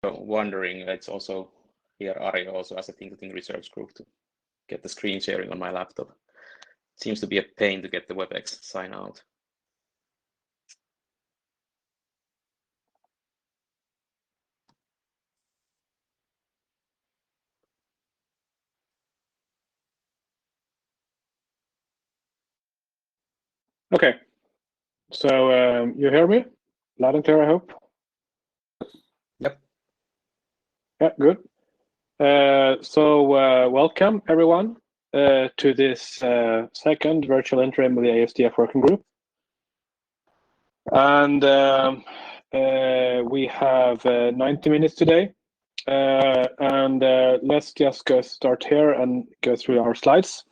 wondering, it's also here Ari also as a Think research group to get the screen sharing on my laptop. Seems to be a pain to get the WebEx sign out. Okay, so you hear me loud and clear, I hope. Yep. Yeah, good. So welcome everyone to this second virtual interim with the ASDF working group. And we have 90 minutes today. And let's just start here and go through our slides.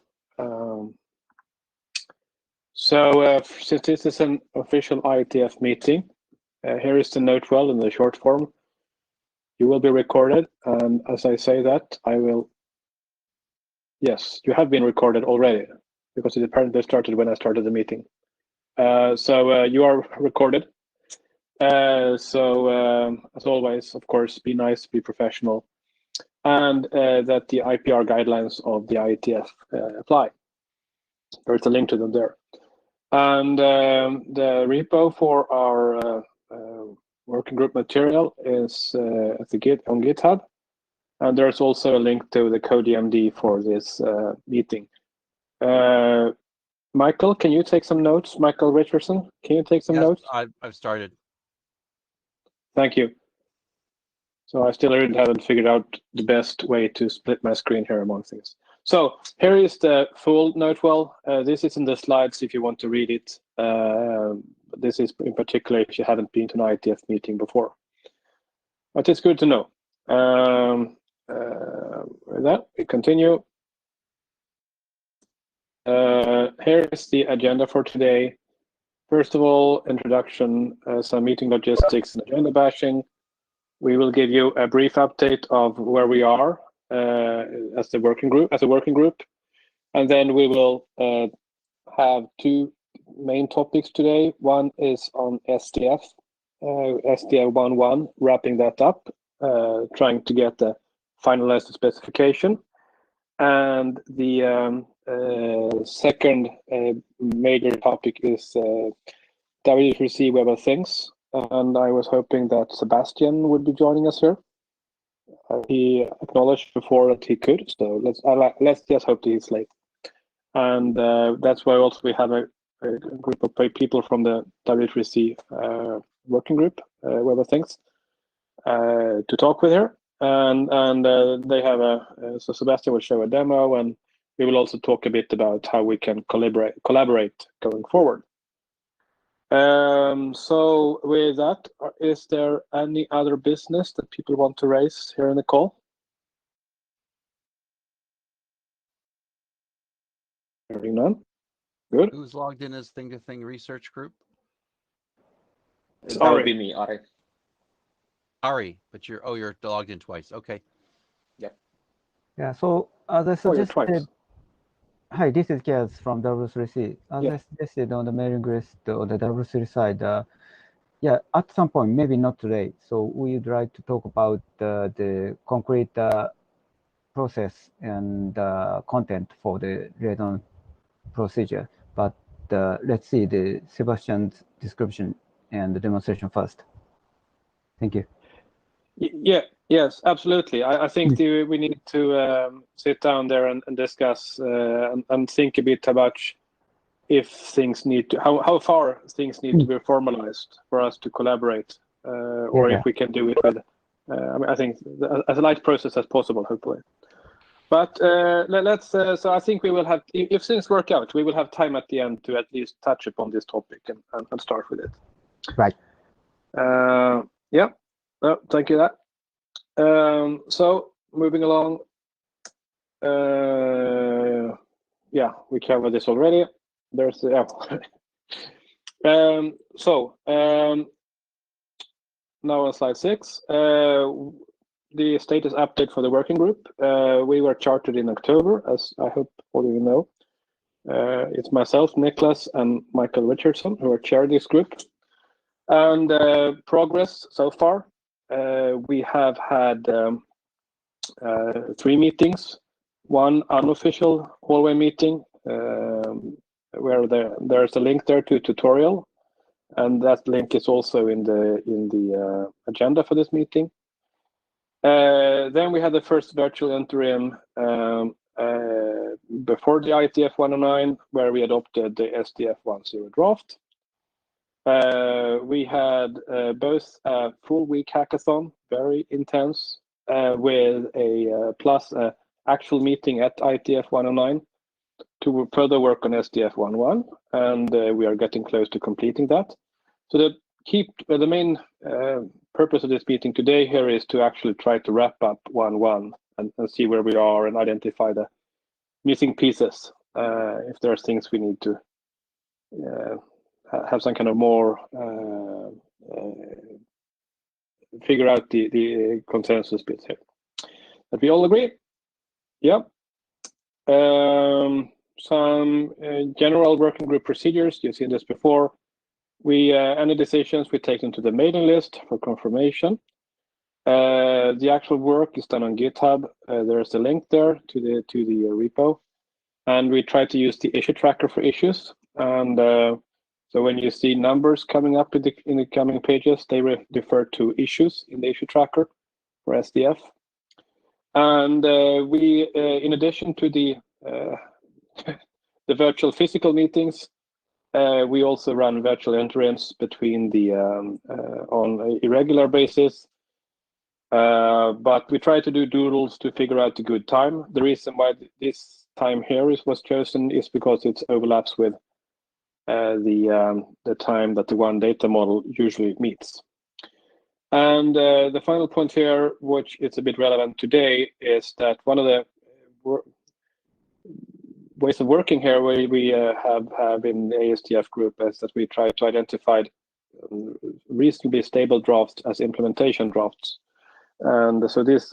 So since this is an official IETF meeting, here is the note well in the short form. You will be recorded, and as I say that, I will. Yes, you have been recorded already because it apparently started when I started the meeting. So you are recorded. As always, of course, be nice, be professional, and that the IPR guidelines of the IETF apply. There's a link to them there. And the repo for our working group material is at the on GitHub. And there's also a link to the CodeMD for this meeting. Michael, can you take some notes? Michael Richardson, can you take some notes? I've started. Thank you. So I still haven't figured out the best way to split my screen here among things. So here is the full note well. This is in the slides if you want to read it. This is in particular if you haven't been to an IETF meeting before. But it's good to know. With that, we continue. Here is the agenda for today. First of all, introduction, some meeting logistics and agenda bashing. We will give you a brief update of where we are as a working group, and then we will have two main topics today. One is on SDF, SDF 1.1, wrapping that up, trying to get the finalized specification, and the second major topic is W3C Web of Things. And I was hoping that Sebastian would be joining us here. He acknowledged before that he could, so let's just hope that he's late. And that's why also we have a group of people from the W3C working group, Web of Things, to talk with her. And they have so Sebastian will show a demo, and we will also talk a bit about how we can collaborate going forward. So with that, is there any other business that people want to raise here in the call? Hearing none. Good. Who's logged in as Thing to Thing research group? That would be me, Ari. Ari, but you're logged in twice. Okay. Yep. Yeah. So as I suggested. Hi, this is Gaz from W3C. As I suggested on the mailing list on the W3 side, yeah, at some point, maybe not today. So we would like to talk about the concrete process and content for the redone procedure. But let's see the Sebastian's description and the demonstration first. Thank you. Yeah. Yes, absolutely. I think we need to sit down there and discuss and think a bit about if things need to, how far things need to be formalized for us to collaborate, or if we can do it with, I mean, I think as a light process as possible, hopefully. But let's, so I think we will have, if things work out, we will have time at the end to at least touch upon this topic and start with it. Right. Yeah, well, thank you. So moving along, yeah, we covered this already. There's the now on slide 6, the status update for the working group. We were chartered in October, as I hope all of you know. It's myself, Nicholas, and Michael Richardson who are chairing this group. And progress so far. we have had 3 meetings. One unofficial hallway meeting where there's a link there to a tutorial, and that link is also in the agenda for this meeting. Then we had the first virtual interim before the IETF 109, where we adopted the ASDF 10 draft. We had both a full week hackathon, very intense, with a plus actual meeting at IETF 109 to further work on SDF 11, and we are getting close to completing that. So the main purpose of this meeting today here is to actually try to wrap up 1.1 and see where we are and identify the missing pieces. If there are things we need to have some kind of more figure out the consensus bits here. But we all agree? Yeah. Some general working group procedures. You've seen this before. Any decisions we take into the mailing list for confirmation. The actual work is done on GitHub. There's a link there to the repo, and we try to use the issue tracker for issues. And so when you see numbers coming up in the coming pages, they refer to issues in the issue tracker for SDF. And we, in addition to the virtual physical meetings, we also run virtual interims between the on an irregular basis. But we try to do doodles to figure out a good time. The reason why this time here was chosen is because it overlaps with the time that the one data model usually meets. And the final point here, which is a bit relevant today, is that one of the ways of working here we have in the ASDF group is that we try to identify reasonably stable drafts as implementation drafts. And so this,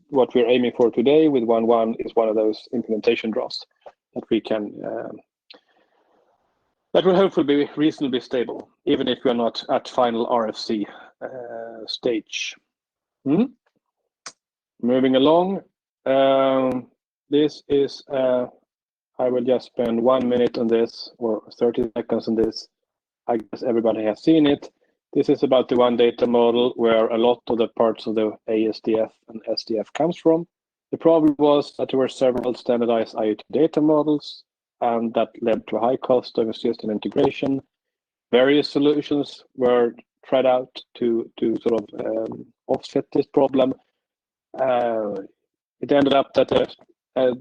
what we're aiming for today with 1.1 is one of those implementation drafts that we can, that will hopefully be reasonably stable, even if we're not at final RFC stage. Moving along, this is, I will just spend 1 minute on this or 30 seconds on this. I guess everybody has seen it. This is about the one data model where a lot of the parts of the ASDF and SDF comes from. The problem was that there were several standardized IoT data models, and that led to a high cost of system integration. Various solutions were tried out to sort of offset this problem. It ended up that a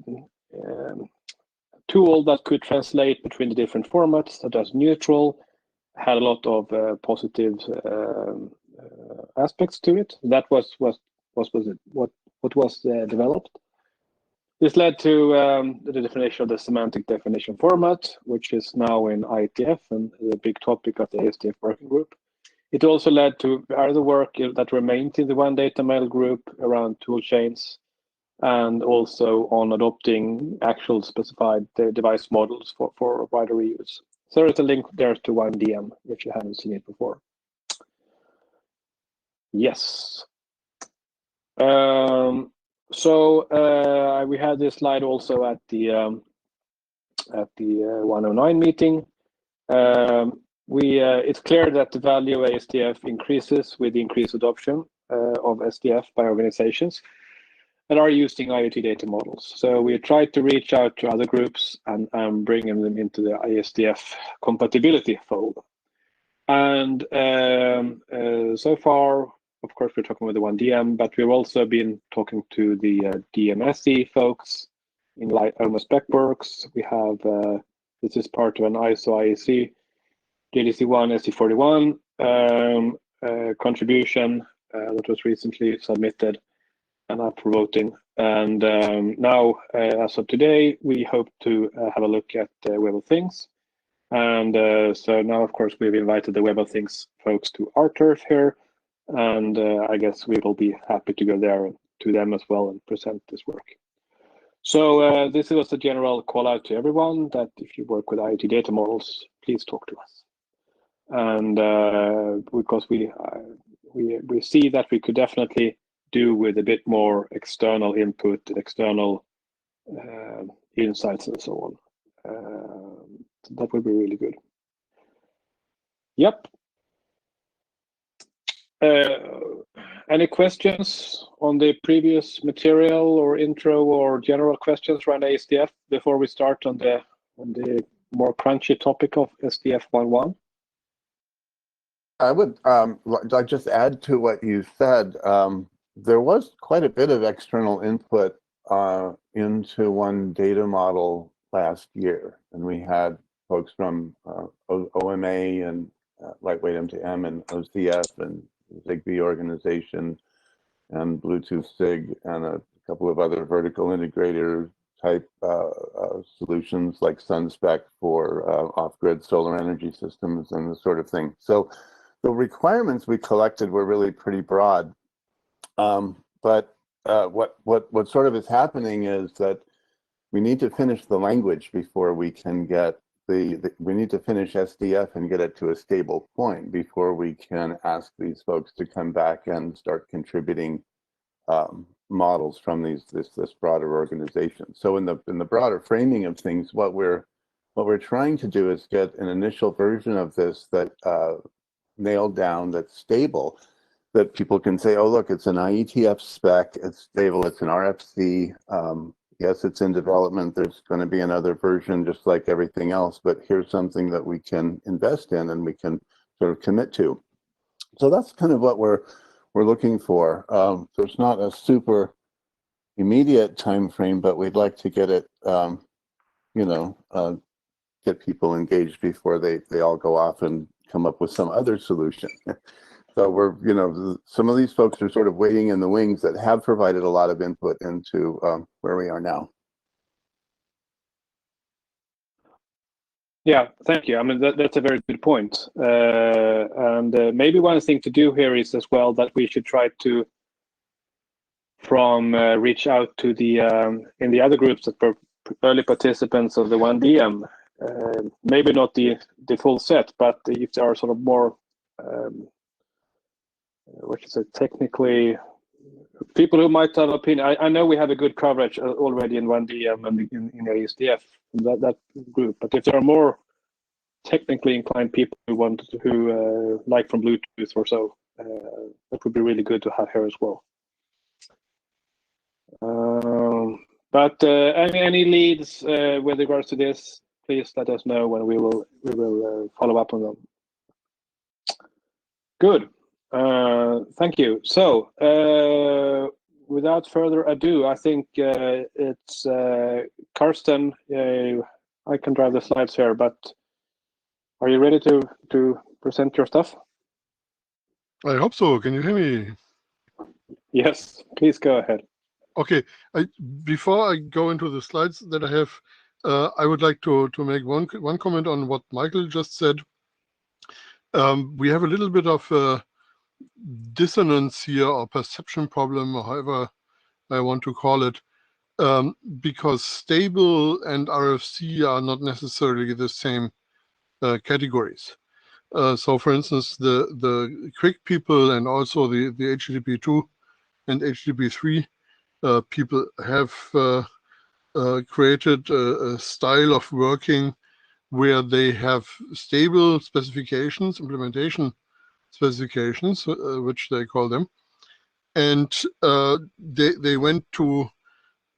tool that could translate between the different formats, such as neutral, had a lot of positive aspects to it. That was what was developed. This led to the definition of the semantic definition format, which is now in IETF and the big topic of the ASDF working group. It also led to other work that remained in the one data model group around tool chains, and also on adopting actual specified device models for wider reuse. So there's a link there to 1DM if you haven't seen it before. Yes. So we had this slide also at the 109 meeting. It's clear that the value of ASDF increases with the increased adoption of SDF by organizations that are using IoT data models. So we tried to reach out to other groups and bring them into the ISDF compatibility fold. And so far, of course, we're talking with the 1DM, but we've also been talking to the DMSE folks in Alma Specworks. We have, this is part of an ISO IEC, JDC1 SC41 contribution that was recently submitted and up for voting. And now, as of today, we hope to have a look at Web of Things. And so now, of course, we've invited the Web of Things folks to our turf here. And I guess we will be happy to go there to them as well and present this work. So this was a general call out to everyone that if you work with IoT data models, please talk to us. and because we see that we could definitely do with a bit more external input, external insights, and so on. That would be really good. Yep. Any questions on the previous material or intro or general questions around ASDF before we start on the more crunchy topic of SDF 1.1? I would like just add to what you said. There was quite a bit of external input into one data model last year, and we had folks from OMA and Lightweight M2M and OCF and Zigbee organization and Bluetooth SIG and a couple of other vertical integrator type solutions like SunSpec for off-grid solar energy systems and this sort of thing. So the requirements we collected were really pretty broad. But what sort of is happening is that we need to finish the language before we can get we need to finish SDF and get it to a stable point before we can ask these folks to come back and start contributing models from this broader organization. So in the broader framing of things, what we're trying to do is get an initial version of this that nailed down, that's stable, that people can say, oh look, it's an IETF spec, it's stable, it's an RFC. Yes, it's in development. There's going to be another version just like everything else, but here's something that we can invest in and we can sort of commit to. So that's kind of what we're looking for. So it's not a super immediate time frame, but we'd like to get it, get people engaged before they all go off and come up with some other solution. So we're, some of these folks are sort of waiting in the wings that have provided a lot of input into where we are now. Yeah, thank you. I mean, that's a very good point. And maybe one thing to do here is as well that we should try to reach out to the in the other groups that were early participants of the 1DM. Maybe not the full set, but if there are sort of more what you say, technically, people who might have opinion. I know we have a good coverage already in 1DM and in ASDF, that group. But if there are more technically inclined people who like from Bluetooth or so, that would be really good to have here as well. But any leads with regards to this, please let us know when we will follow up on them. Good. Thank you. So without further ado, I think it's Karsten. I can drive the slides here, but are you ready to present your stuff? I hope so. Can you hear me? Yes, please go ahead. Okay. Before I go into the slides that I have, I would like to make one comment on what Michael just said. We have a little bit of dissonance here, or perception problem, or however I want to call it, because stable and RFC are not necessarily the same categories. So for instance, the quick people and also the HTTP2 and HTTP3 people have created a style of working where they have stable specifications, implementation specifications, which they call them, and they went to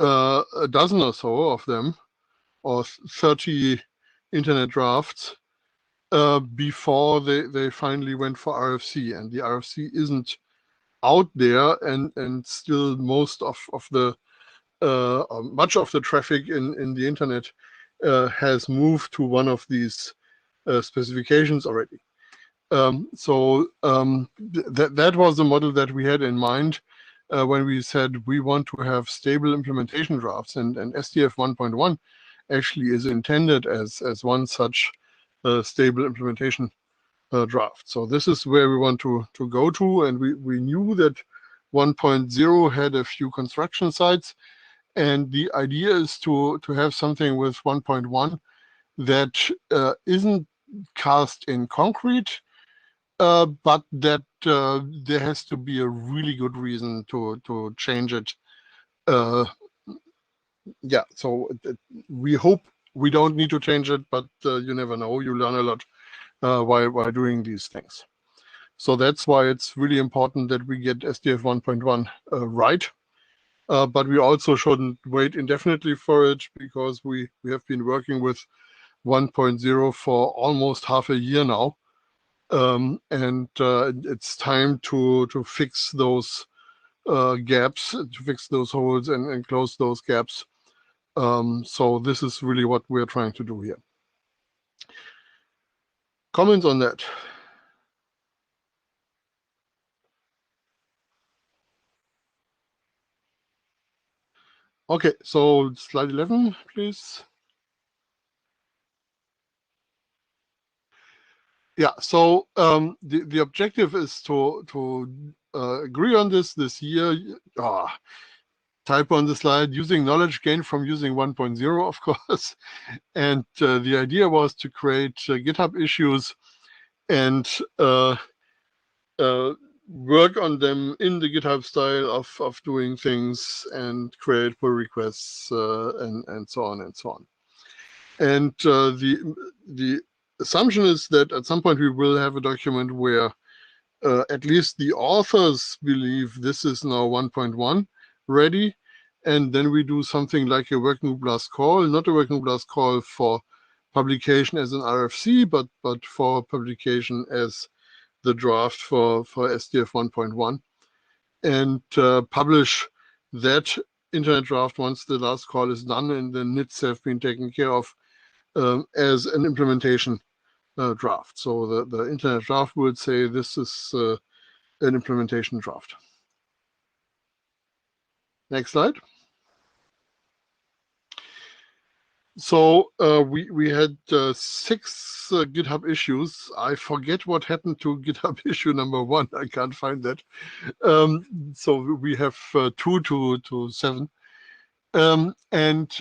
a dozen or so of them, or 30 internet drafts, before they finally went for RFC, and the RFC isn't out there, and still most of the much of the traffic in the internet has moved to one of these specifications already. So that was the model that we had in mind when we said we want to have stable implementation drafts, and SDF 1.1 actually is intended as one such stable implementation draft. So this is where we want to go to, and we knew that 1.0 had a few construction sites, and the idea is to have something with 1.1 that isn't cast in concrete, but that there has to be a really good reason to change it. Yeah, so we hope we don't need to change it, but you never know. You learn a lot while doing these things. So that's why it's really important that we get SDF 1.1 right. But we also shouldn't wait indefinitely for it, because we have been working with 1.0 for almost half a year now. And it's time to fix those gaps, to fix those holes and close those gaps. So this is really what we're trying to do here. Comments on that? Okay, so slide 11, please. Yeah, so the objective is to agree on this year. Type on the slide, using knowledge gained from using 1.0, of course. And the idea was to create GitHub issues and work on them in the GitHub style of doing things, and create pull requests and so on and so on. And the assumption is that at some point we will have a document where at least the authors believe this is now 1.1 ready, and then we do something like a working group last call, not a working group last call for publication as an RFC, but for publication as the draft for SDF 1.1, and publish that internet draft once the last call is done and the NITs have been taken care of as an implementation draft. So the internet draft would say this is an implementation draft. Next slide. So we had 6 GitHub issues. I forget what happened to GitHub issue number 1. I can't find that. So we have 2 to 7. And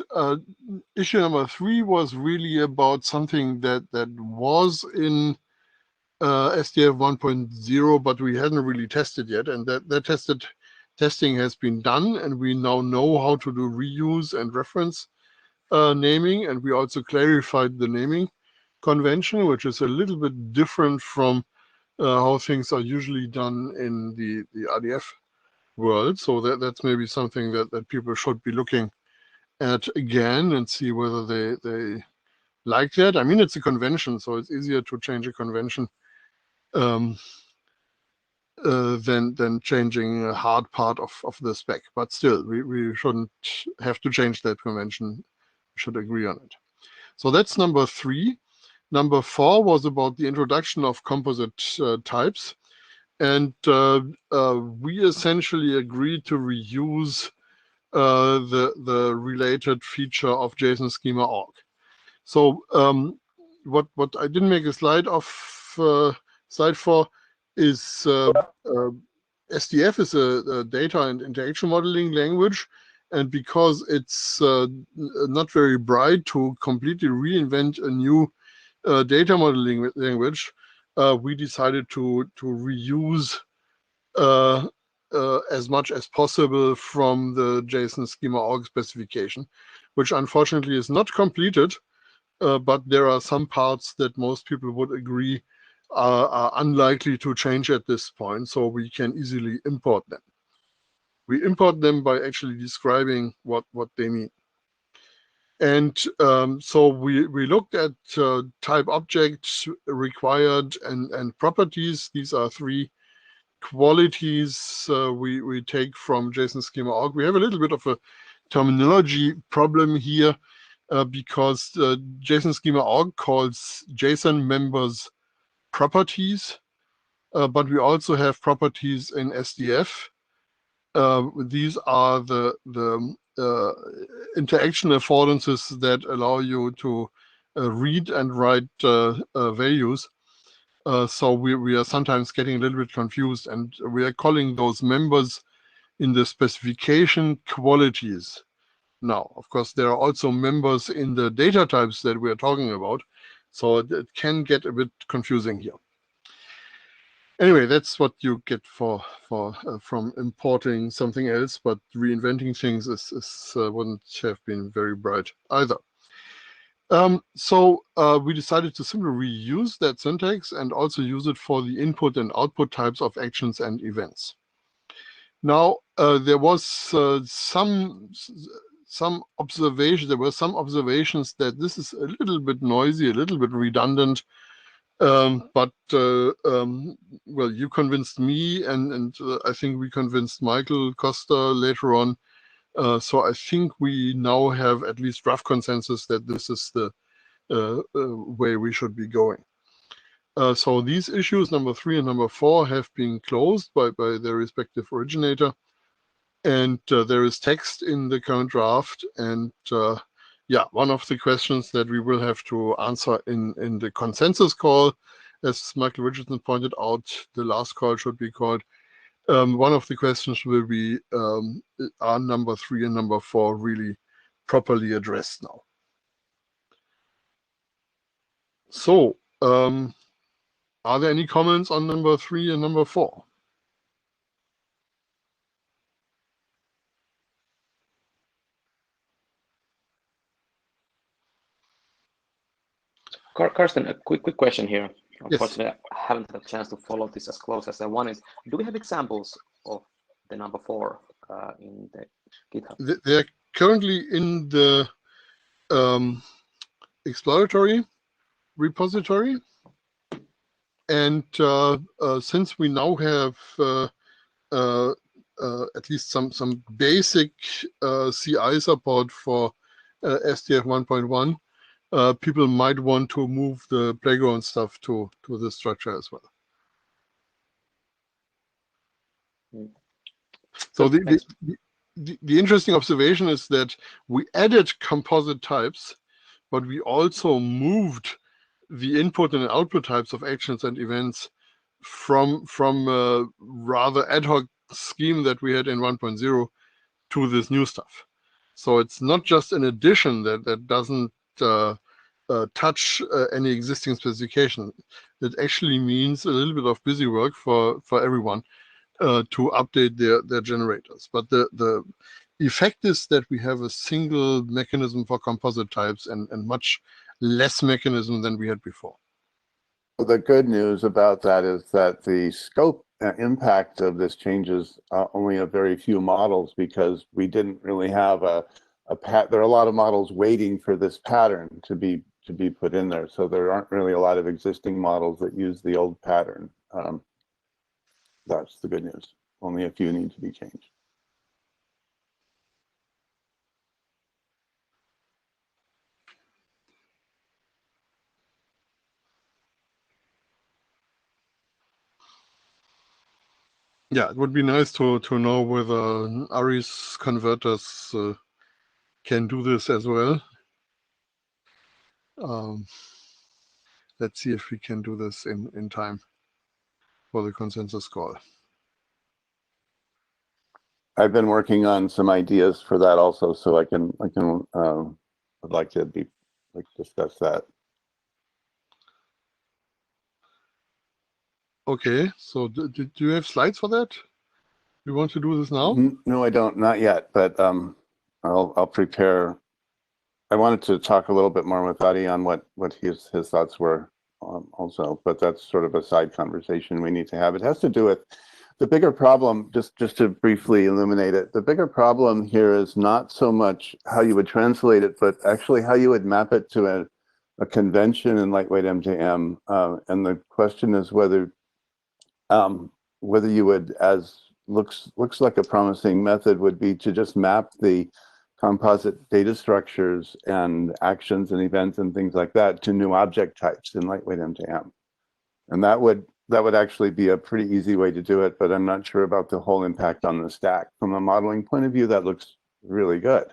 issue number 3 was really about something that was in SDF 1.0, but we hadn't really tested yet. And that testing has been done, and we now know how to do reuse and reference naming, and we also clarified the naming convention, which is a little bit different from how things are usually done in the ASDF world. So that's maybe something that people should be looking at again and see whether they like that. I mean, it's a convention, so it's easier to change a convention than changing a hard part of the spec. But still, we shouldn't have to change that convention. Should agree on it. So that's number 3. Number 4 was about the introduction of composite types. And we essentially agreed to reuse the related feature of JSON schema org. So what I didn't make a slide for is SDF is a data and interaction modeling language. And because it's not very bright to completely reinvent a new data modeling language, we decided to reuse as much as possible from the JSON schema org specification, which unfortunately is not completed, but there are some parts that most people would agree are unlikely to change at this point, so we can easily import them. We import them by actually describing what they mean. And so we looked at type objects required and properties. These are 3 qualities we take from JSON schema org. We have a little bit of a terminology problem here because JSON schema org calls JSON members properties, but we also have properties in SDF. These are the interaction affordances that allow you to read and write values. So we are sometimes getting a little bit confused, and we are calling those members in the specification qualities. Now, of course, there are also members in the data types that we are talking about, So it can get a bit confusing here. Anyway, that's what you get from importing something else, but reinventing things wouldn't have been very bright either. So we decided to simply reuse that syntax and also use it for the input and output types of actions and events. Now, there was some observation. There were some observations that this is a little bit noisy, a little bit redundant. But well, you convinced me, and I think we convinced Michael Costa later on. So I think we now have at least rough consensus that this is the way we should be going. So these issues, number 3 and number 4, have been closed by their respective originator. And there is text in the current draft. And yeah, one of the questions that we will have to answer in the consensus call, as Michael Richardson pointed out, the last call should be called. One of the questions will be, are number 3 and number 4 really properly addressed now? So, are there any comments on number 3 and number 4? Karsten, a quick question here. Yes. Unfortunately, I haven't had a chance to follow this as close as I wanted. Do we have examples of the number 4 in the GitHub? They're currently in the exploratory repository. And since we now have at least some basic CI support for ASDF 1.1, people might want to move the playground stuff to the structure as well. So the interesting observation is that we added composite types, but we also moved the input and output types of actions and events from a rather ad hoc scheme that we had in 1.0 to this new stuff. So it's not just an addition that doesn't touch any existing specification. It actually means a little bit of busy work for everyone to update their generators. But the effect is that we have a single mechanism for composite types and much less mechanism than we had before. The good news about that is that the scope impact of this changes only a very few models, because we didn't really have there are a lot of models waiting for this pattern to be put in there. So there aren't really a lot of existing models that use the old pattern. That's the good news. Only a few need to be changed. Yeah, it would be nice to know whether Ari's converters can do this as well. Let's see if we can do this in time for the consensus call. I've been working on some ideas for that also, so I'd like to discuss that. Okay, so do you have slides for that? You want to do this now? No, I don't, not yet, but I'll prepare. I wanted to talk a little bit more with Adi on what his thoughts were also, but that's sort of a side conversation we need to have. It has to do with the bigger problem, just to briefly illuminate it. The bigger problem here is not so much how you would translate it, but actually how you would map it to a convention in lightweight MJM. And the question is whether you would, as looks like a promising method, would be to just map the composite data structures and actions and events and things like that to new object types in lightweight MJM. And that would actually be a pretty easy way to do it, but I'm not sure about the whole impact on the stack. From a modeling point of view, that looks really good.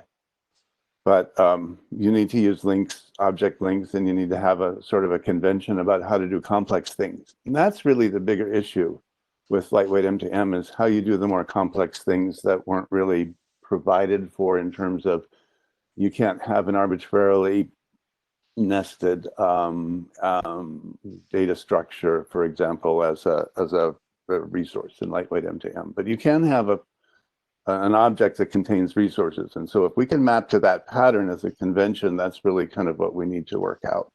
But you need to use links, object links, and you need to have a sort of a convention about how to do complex things. And that's really the bigger issue with lightweight MJM, is how you do the more complex things that weren't really provided for, in terms of you can't have an arbitrarily nested data structure, for example, as a resource in lightweight MTM. But you can have an object that contains resources. And so if we can map to that pattern as a convention, that's really kind of what we need to work out,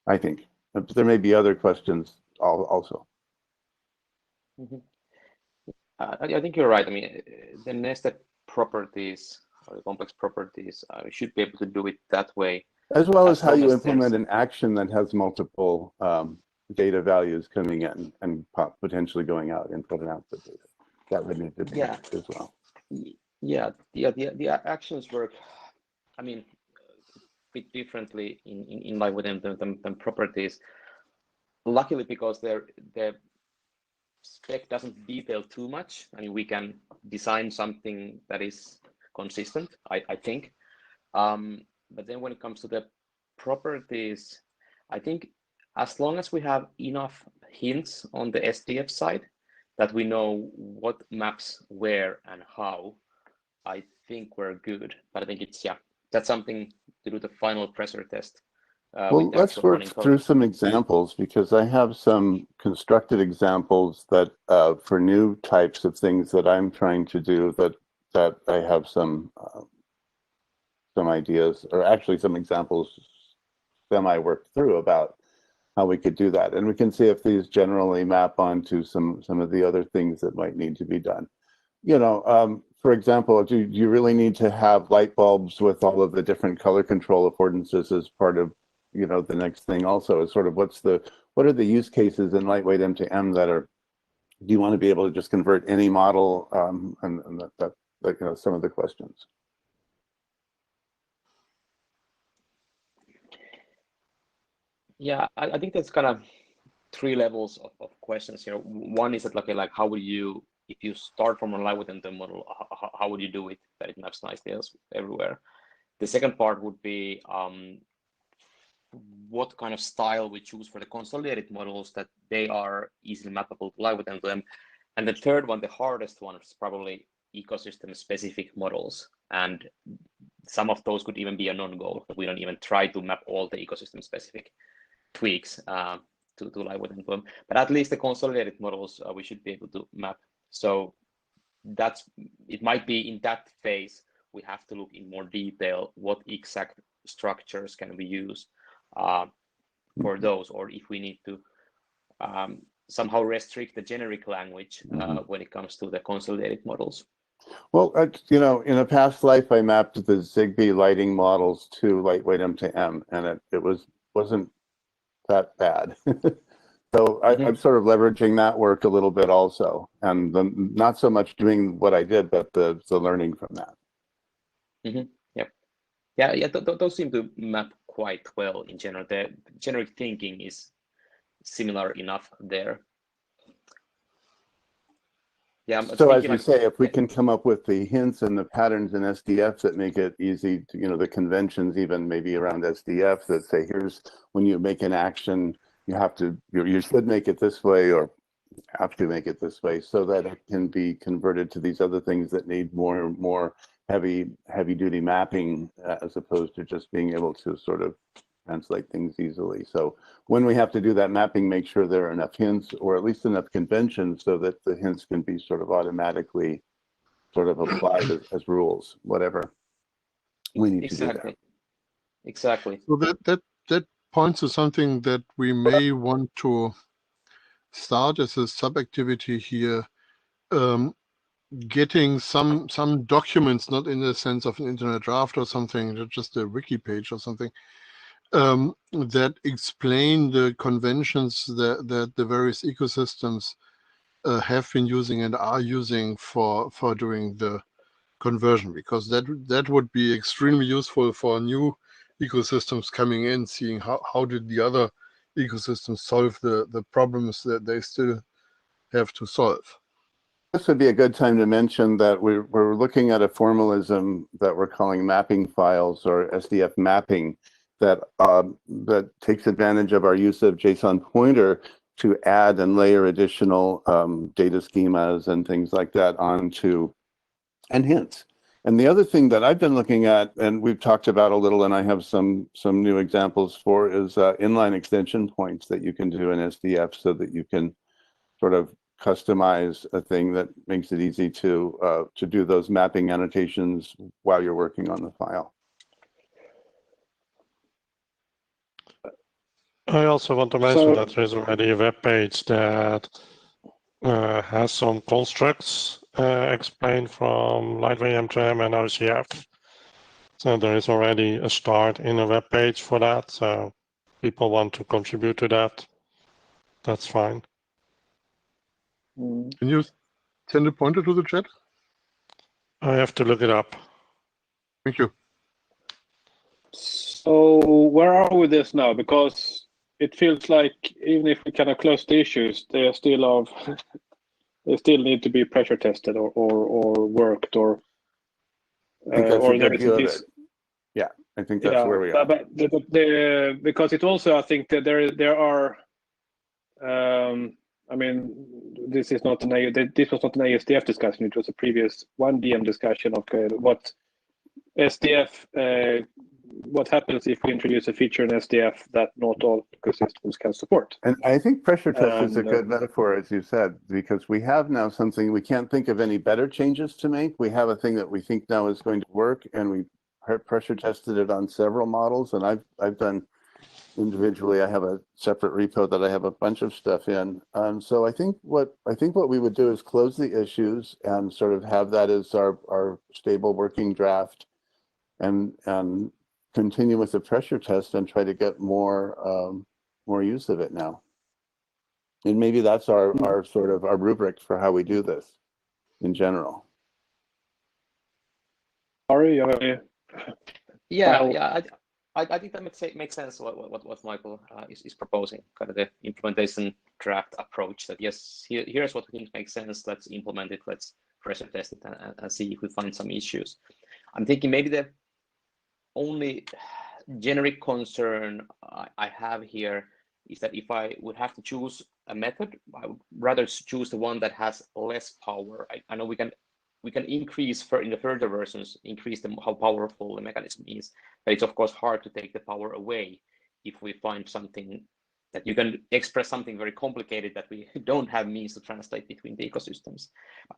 I think. But there may be other questions also. Mm-hmm. I think you're right. I mean, the nested properties or the complex properties, we should be able to do it that way. As well as how you implement an action that has multiple data values coming in and potentially going out, input and output data. That would need to be as well. Yeah, the actions work, I mean, a bit differently in line with them than properties. Luckily, because the spec doesn't detail too much. I mean, we can design something that is consistent, I think. But then when it comes to the properties, I think as long as we have enough hints on the SDF side that we know what maps where and how, I think we're good. But I think it's, that's something to do the final pressure test. Well, let's work through some examples, because I have some constructed examples that for new types of things that I'm trying to do that I have some ideas, or actually some examples semi-worked through about how we could do that. And we can see if these generally map onto some of the other things that might need to be done. You know, for example, do you really need to have light bulbs with all of the different color control affordances as part of, you know, the next thing also is sort of what are the use cases in lightweight MTM that are, do you want to be able to just convert any model, and that you know, some of the questions. Yeah, I think that's kind of three levels of questions here. One is that, like how would you, if you start from a lightweight MTM model, how would you do it that it maps nicely everywhere? The second part would be what kind of style we choose for the consolidated models, that they are easily mappable to lightweight MTM. And the third one, the hardest one, is probably ecosystem specific models. And some of those could even be a non-goal. We don't even try to map all the ecosystem specific tweaks to lightweight MTM. But at least the consolidated models we should be able to map. So that's, it might be in that phase we have to look in more detail what exact structures can we use for those, or if we need to somehow restrict the generic language when it comes to the consolidated models. Well, you know, in a past life, I mapped the Zigbee lighting models to lightweight MTM, and it wasn't that bad. So I'm sort of leveraging that work a little bit also, and not so much doing what I did, but the learning from that. Yeah. Those seem to map quite well in general. The generic thinking is similar enough there. Yeah. So as you say, if we can come up with the hints and the patterns in SDF that make it easy to, you know, the conventions even maybe around SDF that say, here's when you make an action, you have to, you should make it this way, or have to make it this way, so that it can be converted to these other things that need more heavy duty mapping, as opposed to just being able to sort of translate things easily. So when we have to do that mapping, make sure there are enough hints, or at least enough conventions, so that the hints can be sort of automatically sort of applied as rules, whatever we need to do that. Exactly. So that points to something that we may want to start as a sub-activity here, getting some documents, not in the sense of an internet draft or something, just a wiki page or something, that explain the conventions that the various ecosystems have been using and are using for doing the conversion, because that would be extremely useful for new ecosystems coming in, seeing how did the other ecosystems solve the problems that they still have to solve. This would be a good time to mention that we're looking at a formalism that we're calling mapping files, or SDF mapping, that takes advantage of our use of JSON pointer to add and layer additional data schemas and things like that onto, and hints And the other thing that I've been looking at, and we've talked about a little, and I have some new examples for, is inline extension points that you can do in SDF so that you can sort of customize a thing that makes it easy to do those mapping annotations while you're working on the file. I also want to mention that there is already a web page that has some constructs explained from Lightweight M2M and OCF. So there is already a start in a web page for that. So people want to contribute to that, that's fine. Can you send a pointer to the chat? I have to look it up. Thank you. So where are we with this now? Because it feels like even if we kind of close the issues, they are still of they still need to be pressure tested or worked or. I think that's a good view of it. This, yeah, I think that's where we are. But because it also, I think that there are. I mean, this is not this was not an ASDF discussion. It was a previous 1DM discussion of what SDF. What happens if we introduce a feature in SDF that not all ecosystems can support? And I think pressure test is a good metaphor, as you said, because we have now something, we can't think of any better changes to make. We have a thing that we think now is going to work, and we pressure tested it on several models. And I've done individually, I have a separate repo that I have a bunch of stuff in. So I think what we would do is close the issues and sort of have that as our stable working draft, and continue with the pressure test and try to get more use of it now. And maybe that's our sort of our rubric for how we do this in general. Ari, yeah, I think that makes sense what Michael is proposing, kind of the implementation draft approach, that yes, here's what we think makes sense, let's implement it, let's pressure test it and see if we find some issues. I'm thinking maybe the only generic concern I have here is that if I would have to choose a method, I would rather choose the one that has less power. I know we can increase in the further versions, increase how powerful the mechanism is, but it's of course hard to take the power away if we find something that you can express something very complicated that we don't have means to translate between the ecosystems.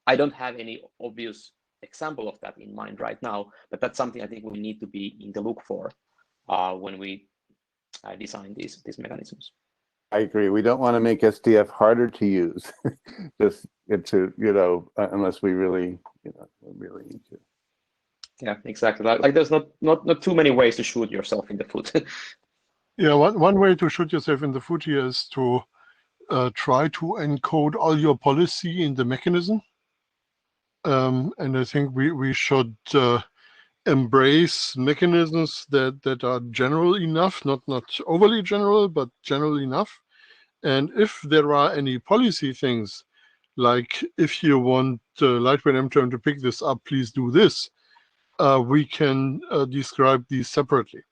I don't have any obvious example of that in mind right now, but that's something I think we need to be in the look for when we design these mechanisms. I agree. We don't want to make SDF harder to use, just to unless we really really need to. Yeah, exactly. Like there's not too many ways to shoot yourself in the foot. Yeah, one way to shoot yourself in the foot here is to try to encode all your policy in the mechanism. And I think we should embrace mechanisms that are general enough, not overly general, but general enough. And if there are any policy things, like if you want Lightweight M2M to pick this up, please do this, we can describe these separately.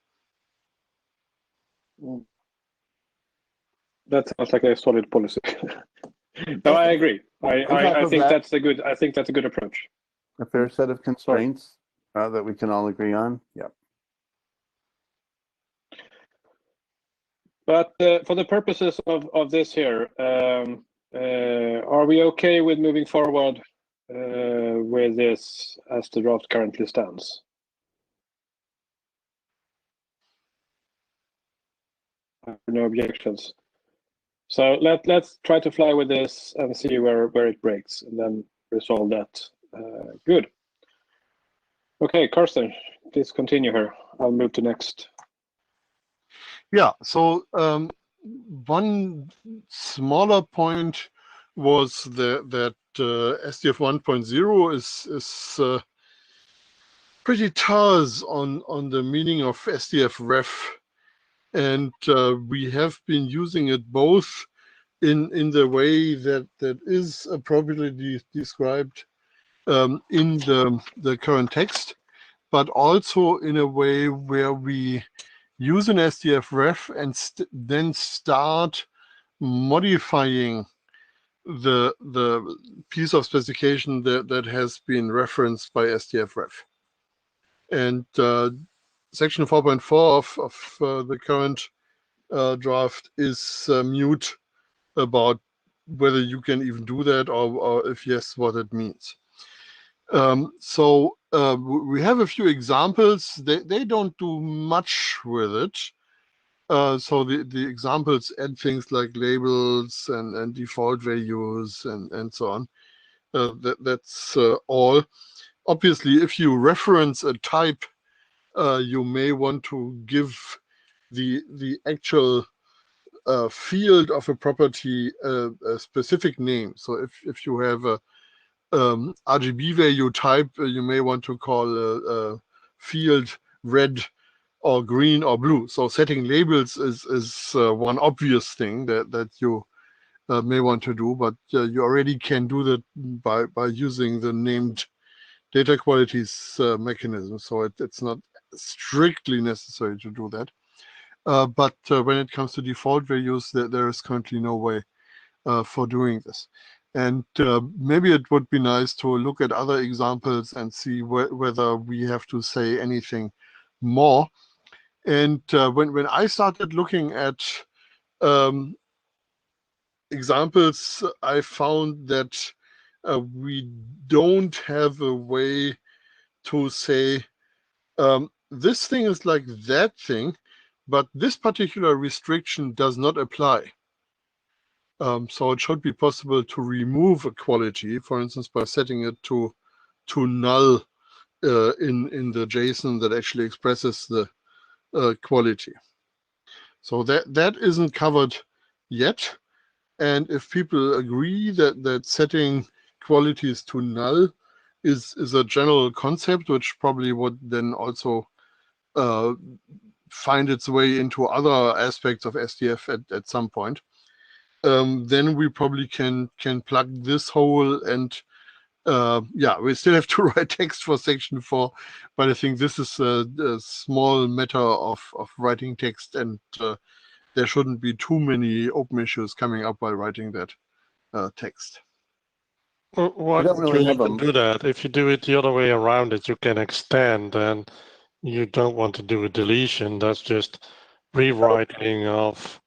That sounds like a solid policy. No, I agree. I think that's a good. I think that's a good approach. A fair set of constraints that we can all agree on. Yeah. But for the purposes of this here, are we okay with moving forward with this as the draft currently stands? No objections. So let's try to fly with this and see where it breaks, and then resolve that. Good. Okay, Carsten, please continue here. I'll move to next. Yeah, so one smaller point was that SDF 1.0 is pretty terse on the meaning of SDF ref, and we have been using it both in the way that is appropriately described in the current text, but also in a way where we use an SDF ref and then start modifying the piece of specification that has been referenced by SDF ref. And section 4.4 of the current draft is mute about whether you can even do that, or if yes, what it means. So we have a few examples. They don't do much with it. So the examples add things like labels and default values and so on. That's all. Obviously, if you reference a type, you may want to give the actual field of a property a specific name. So if you have a RGB value type, you may want to call a field red or green or blue. So setting labels is one obvious thing that you may want to do, but you already can do that by using the named data qualities mechanism. So it's not strictly necessary to do that. But when it comes to default values, there is currently no way for doing this. And maybe it would be nice to look at other examples and see whether we have to say anything more. And when I started looking at examples, I found that we don't have a way to say this thing is like that thing, but this particular restriction does not apply. So it should be possible to remove a quality, for instance, by setting it to null in the JSON that actually expresses the quality. So that isn't covered yet. And if people agree that setting qualities to null is a general concept, which probably would then also find its way into other aspects of SDF at some point, then we probably can plug this hole. And yeah, we still have to write text for section 4, but I think this is a small matter of writing text, and there shouldn't be too many open issues coming up while writing that text. Why don't really have to do that? If you do it the other way around, that you can extend, and you don't want to do a deletion. That's just rewriting of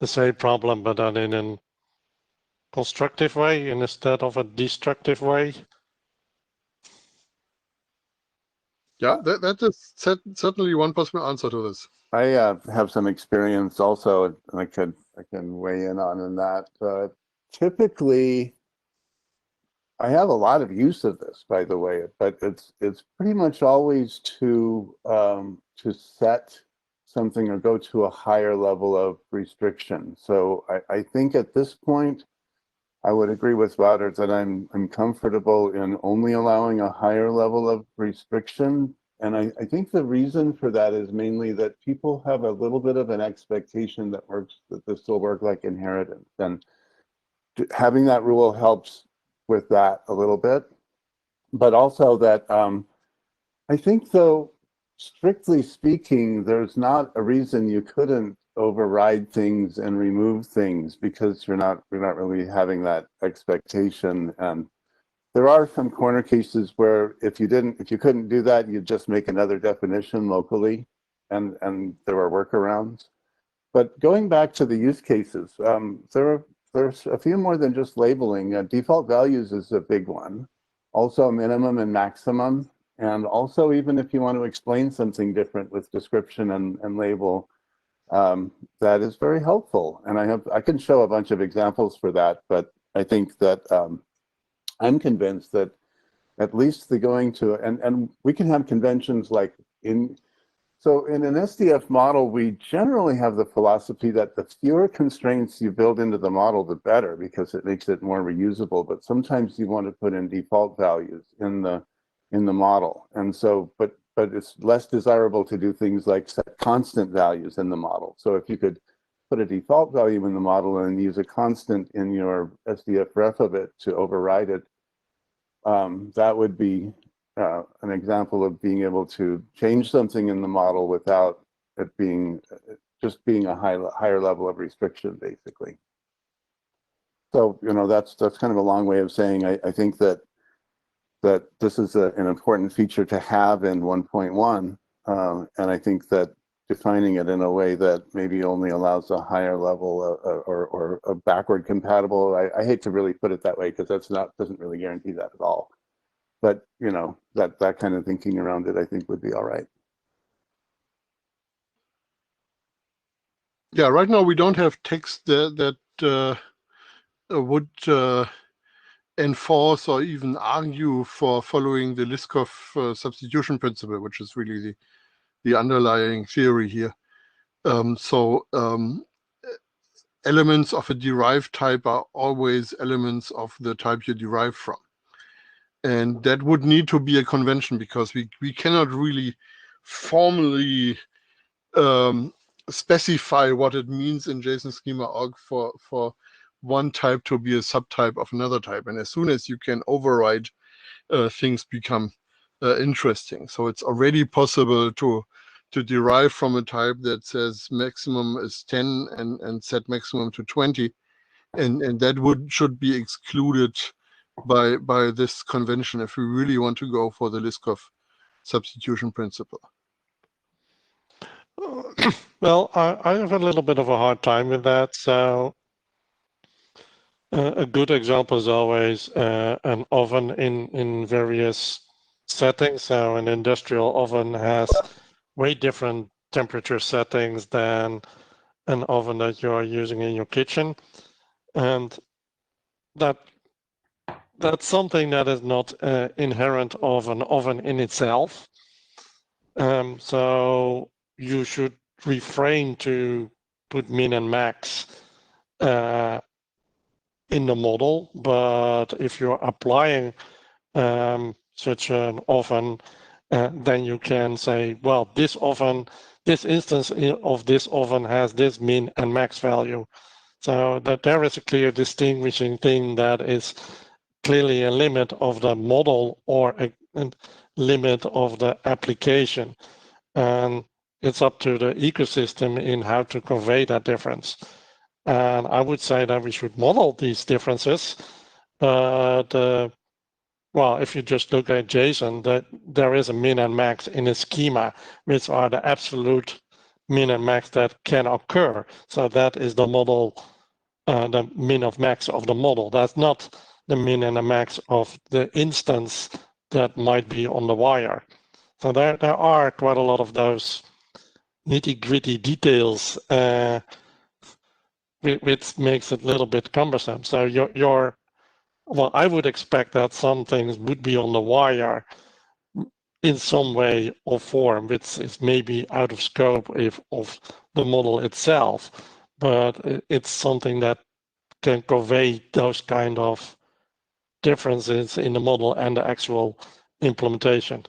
the same problem, but then in a constructive way instead of a destructive way. Yeah, that is certainly one possible answer to this. I have some experience also, and I can weigh in on that. Typically, I have a lot of use of this, by the way, but it's pretty much always to set something or go to a higher level of restriction. So I think at this point, I would agree with Wouters that I'm comfortable in only allowing a higher level of restriction. And I think the reason for that is mainly that people have a little bit of an expectation that this will work like inheritance. And having that rule helps with that a little bit. But also that I think, though, strictly speaking, there's not a reason you couldn't override things and remove things, because you're not really having that expectation. And there are some corner cases where if you couldn't do that, you'd just make another definition locally, and there are workarounds. But going back to the use cases, there's a few more than just labeling. Default values is a big one. Also minimum and maximum. And also, even if you want to explain something different with description and label, that is very helpful. And I can show a bunch of examples for that, but I think that I'm convinced that at least the going to, and we can have conventions like so in an SDF model, we generally have the philosophy that the fewer constraints you build into the model, the better, because it makes it more reusable. But sometimes you want to put in default values in the model. And so, but it's less desirable to do things like set constant values in the model. So if you could put a default value in the model and use a constant in your SDF ref of it to override it, that would be an example of being able to change something in the model without it being a higher level of restriction, basically. So that's kind of a long way of saying I think that that this is an important feature to have in 1.1. And I think that defining it in a way that maybe only allows a higher level or a backward compatible, I hate to really put it that way because doesn't really guarantee that at all. But you know, that kind of thinking around it, I think would be all right. Yeah, right now we don't have text that would enforce or even argue for following the Liskov substitution principle, which is really the underlying theory here. Elements of a derived type are always elements of the type you derive from. And that would need to be a convention because we cannot really formally specify what it means in JSON schema org for one type to be a subtype of another type. And as soon as you can override, things become interesting. So it's already possible to derive from a type that says maximum is 10 and set maximum to 20. And that should be excluded by this convention if we really want to go for the Liskov substitution principle. Well, I have a little bit of a hard time with that. So a good example is always an oven in various settings. So an industrial oven has way different temperature settings than an oven that you are using in your kitchen. And that's something that is not inherent of an oven in itself. So you should refrain to put min and max in the model, but if you're applying such an oven, then you can say, well, this instance of this oven has this min and max value. So that there is a clear distinguishing thing that is clearly a limit of the model or a limit of the application. And it's up to the ecosystem in how to convey that difference. And I would say that we should model these differences. But, well, if you just look at JSON, that there is a min and max in a schema, which are the absolute min and max that can occur. So that is the model, the min of max of the model. That's not the min and the max of the instance that might be on the wire. So there are quite a lot of those nitty-gritty details, which makes it a little bit cumbersome. So well, I would expect that some things would be on the wire in some way or form, which is maybe out of scope of the model itself, but it's something that can convey those kind of differences in the model and the actual implementation.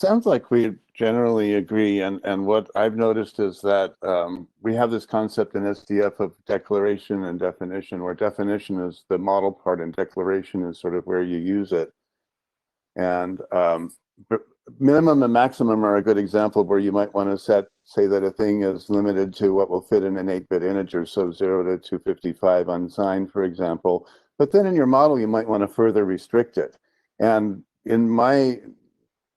Sounds like we generally agree, and what I've noticed is that we have this concept in SDF of declaration and definition, where definition is the model part and declaration is sort of where you use it. And minimum and maximum are a good example where you might want to say that a thing is limited to what will fit in an 8-bit integer, so 0 to 255 unsigned, for example. But then in your model, you might want to further restrict it. And in my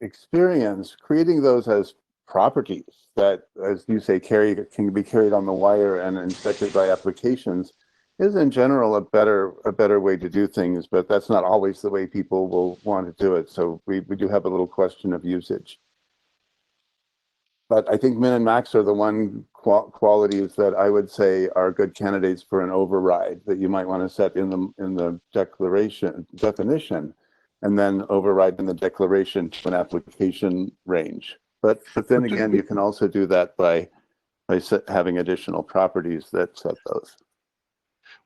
experience, creating those as properties that, as you say, can be carried on the wire and inspected by applications is in general a better way to do things, but that's not always the way people will want to do it. So we do have a little question of usage. But I think min and max are the one qualities that I would say are good candidates for an override that you might want to set in the definition, and then override in the declaration to an application range. But then again, you can also do that by having additional properties that set those.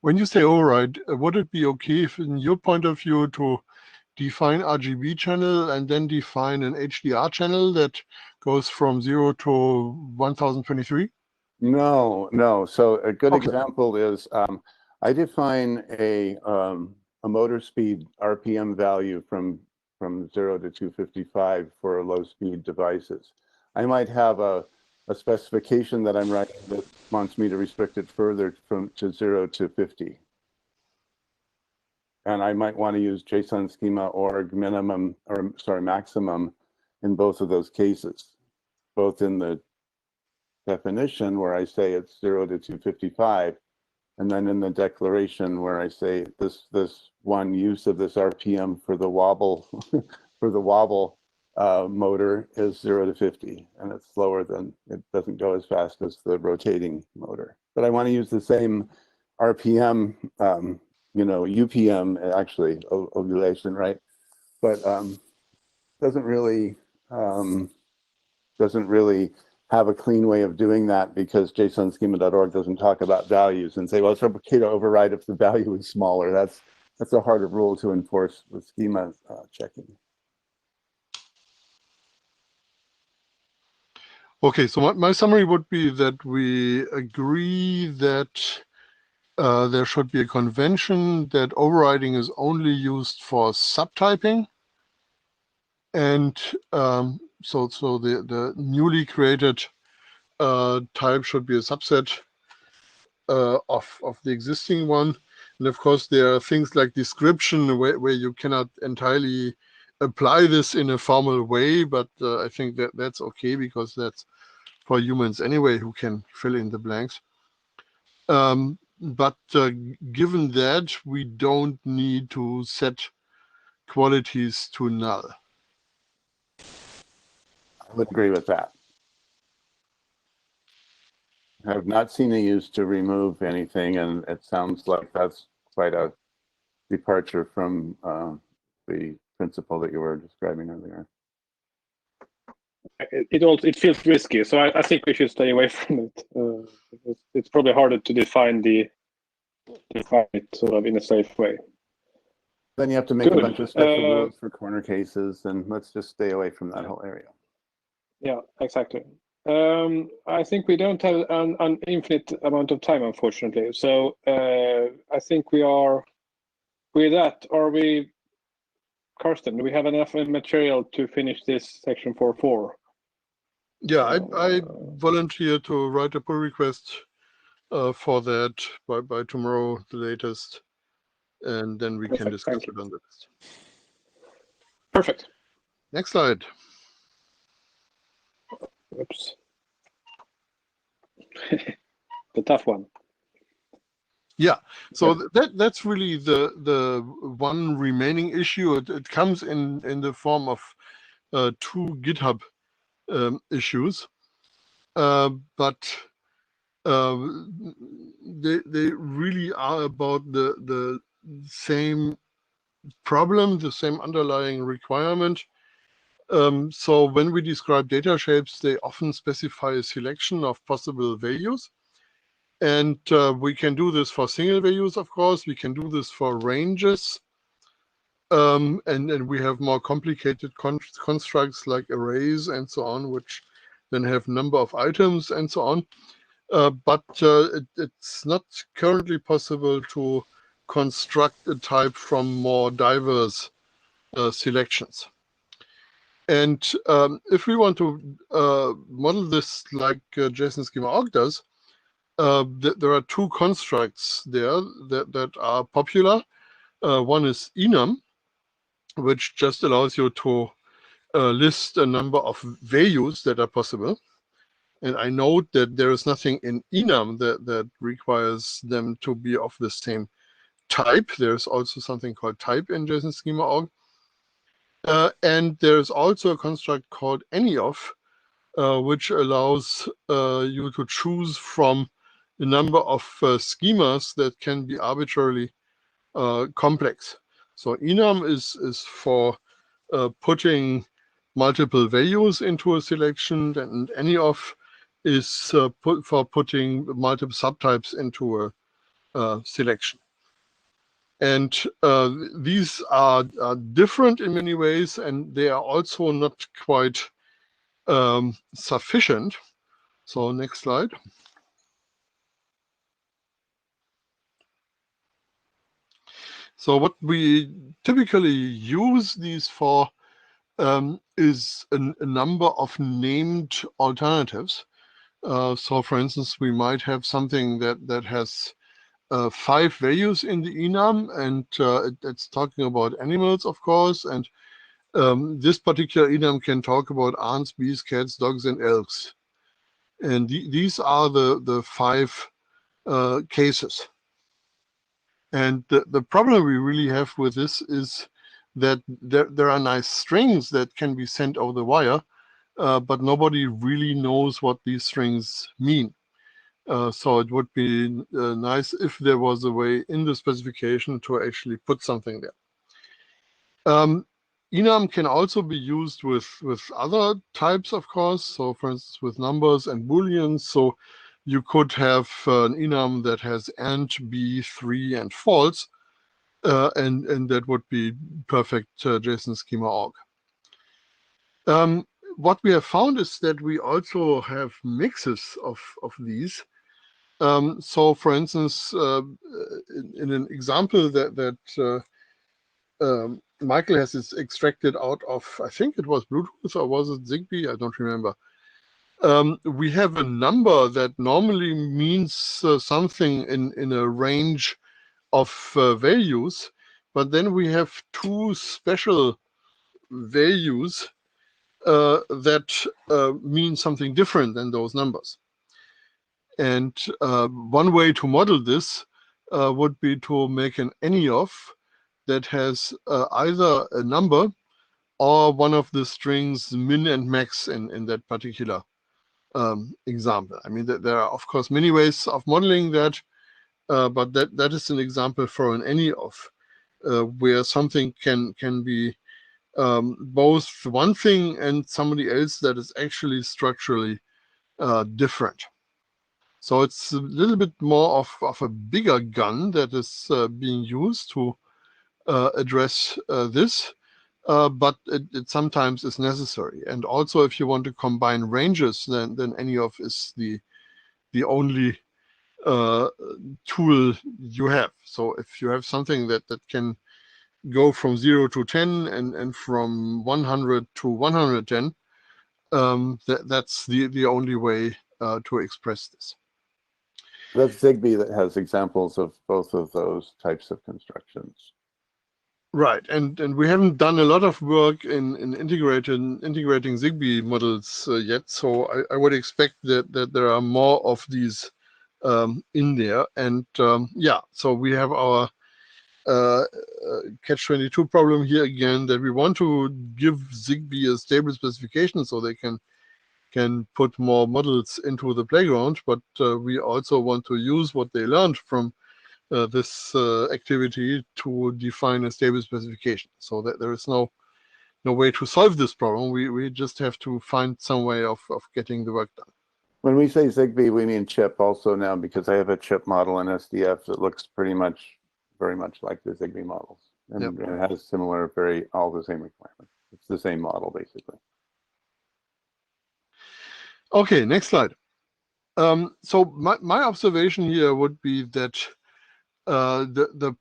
When you say override, would it be okay if, in your point of view, to define RGB channel and then define an HDR channel that goes from 0 to 1023? No. So a good example is I define a motor speed RPM value from 0 to 255 for low speed devices. I might have a specification that I'm writing that wants me to restrict it further to 0 to 50. and I might want to use JSON schema org minimum, or sorry, maximum in both of those cases, both in the definition where I say it's 0 to 255, and then in the declaration where I say this one use of this RPM for the wobble for the wobble motor is 0 to 50, and it's slower than, it doesn't go as fast as the rotating motor. But I want to use the same RPM, you know, UPM actually, ovulation, right? But doesn't really have a clean way of doing that, because JSONschema.org doesn't talk about values and say, well, it's okay to override if the value is smaller. That's a harder rule to enforce with schema checking. Okay, so my summary would be that we agree that there should be a convention that overriding is only used for subtyping, and so the newly created type should be a subset of the existing one. And of course, there are things like description where you cannot entirely apply this in a formal way, but I think that that's okay, because that's for humans anyway who can fill in the blanks. But given that, we don't need to set qualities to null. I would agree with that. I have not seen a use to remove anything, and it sounds like that's quite a departure from the principle that you were describing earlier. It feels risky, so I think we should stay away from it. It's probably harder to define it sort of in a safe way. Then you have to make a bunch of special rules for corner cases, and let's just stay away from that whole area. Yeah, exactly. I think we don't have an infinite amount of time, unfortunately. So I think we are with that. Are we, Karsten? Do we have enough material to finish this section 4.4? Yeah, I volunteer to write a pull request for that by tomorrow, the latest, and then we can discuss it on the list. Perfect. Next slide. Oops. The tough one. Yeah, so that's really the one remaining issue. It comes in the form of 2 GitHub issues, but they really are about the same problem, the same underlying requirement. So when we describe data shapes, they often specify a selection of possible values. And we can do this for single values, of course. We can do this for ranges. And we have more complicated constructs like arrays and so on, which then have number of items and so on. But it's not currently possible to construct a type from more diverse selections. And if we want to model this like JSON-schema.org does, there are 2 constructs there that are popular. One is enum, which just allows you to list a number of values that are possible. And I note that there is nothing in enum that requires them to be of the same type. There's also something called type in JSON-schema.org. And there's also a construct called AnyOf, which allows you to choose from a number of schemas that can be arbitrarily complex. So enum is for putting multiple values into a selection, and AnyOf is for putting multiple subtypes into a selection. And these are different in many ways, and they are also not quite sufficient. So next slide. So what we typically use these for is a number of named alternatives. So for instance, we might have something that has 5 values in the enum, and it's talking about animals, of course, and this particular enum can talk about ants, bees, cats, dogs, and elks. And these are the 5 cases. And the problem we really have with this is that there are nice strings that can be sent over the wire, but nobody really knows what these strings mean. So it would be nice if there was a way in the specification to actually put something there. Enum can also be used with other types, of course. So for instance, with numbers and booleans. So you could have an enum that has AND, B, 3, and false, and that would be perfect JSON schema org. What we have found is that we also have mixes of these. So for instance, in an example that Michael has this extracted out of, I think it was Bluetooth or was it Zigbee? I don't remember. We have a number that normally means something in a range of values, but then we have 2 special values that mean something different than those numbers. And one way to model this would be to make an AnyOf that has either a number or one of the strings min and max in that particular example. I mean, there are, of course, many ways of modeling that, but that is an example for an AnyOf, where something can be both one thing and somebody else that is actually structurally different. So it's a little bit more of a bigger gun that is being used to address this, but it sometimes is necessary. And also, if you want to combine ranges, then AnyOf is the only tool you have. So if you have something that can go from 0 to 10 and from 100 to 110, that's the only way to express this. That's Zigbee that has examples of both of those types of constructions. Right, and we haven't done a lot of work in integrating Zigbee models yet, so I would expect that there are more of these in there. And yeah, so we have our catch-22 problem here again, that we want to give Zigbee a stable specification so they can put more models into the playground, but we also want to use what they learned from this activity to define a stable specification, so that there is no way to solve this problem. We just have to find some way of getting the work done. When we say Zigbee, we mean chip also now, because I have a chip model in SDF that looks very much like the Zigbee models, and Yep. it has similar, all the same requirements. It's the same model basically. Okay, next slide. So my observation here would be that the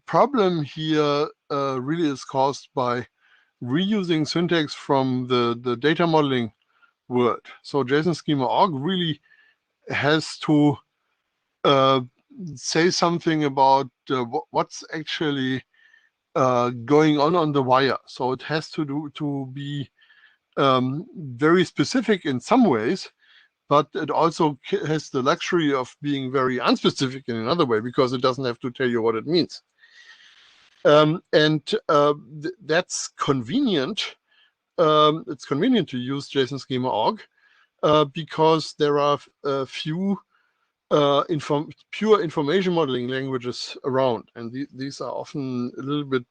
problem here really is caused by reusing syntax from the data modeling world. So JSON schema org really has to say something about what's actually going on the wire. So it has to be very specific in some ways, but it also has the luxury of being very unspecific in another way, because it doesn't have to tell you what it means. That's convenient. It's convenient to use JSON schema org because there are a few pure information modeling languages around, and these are often a little bit,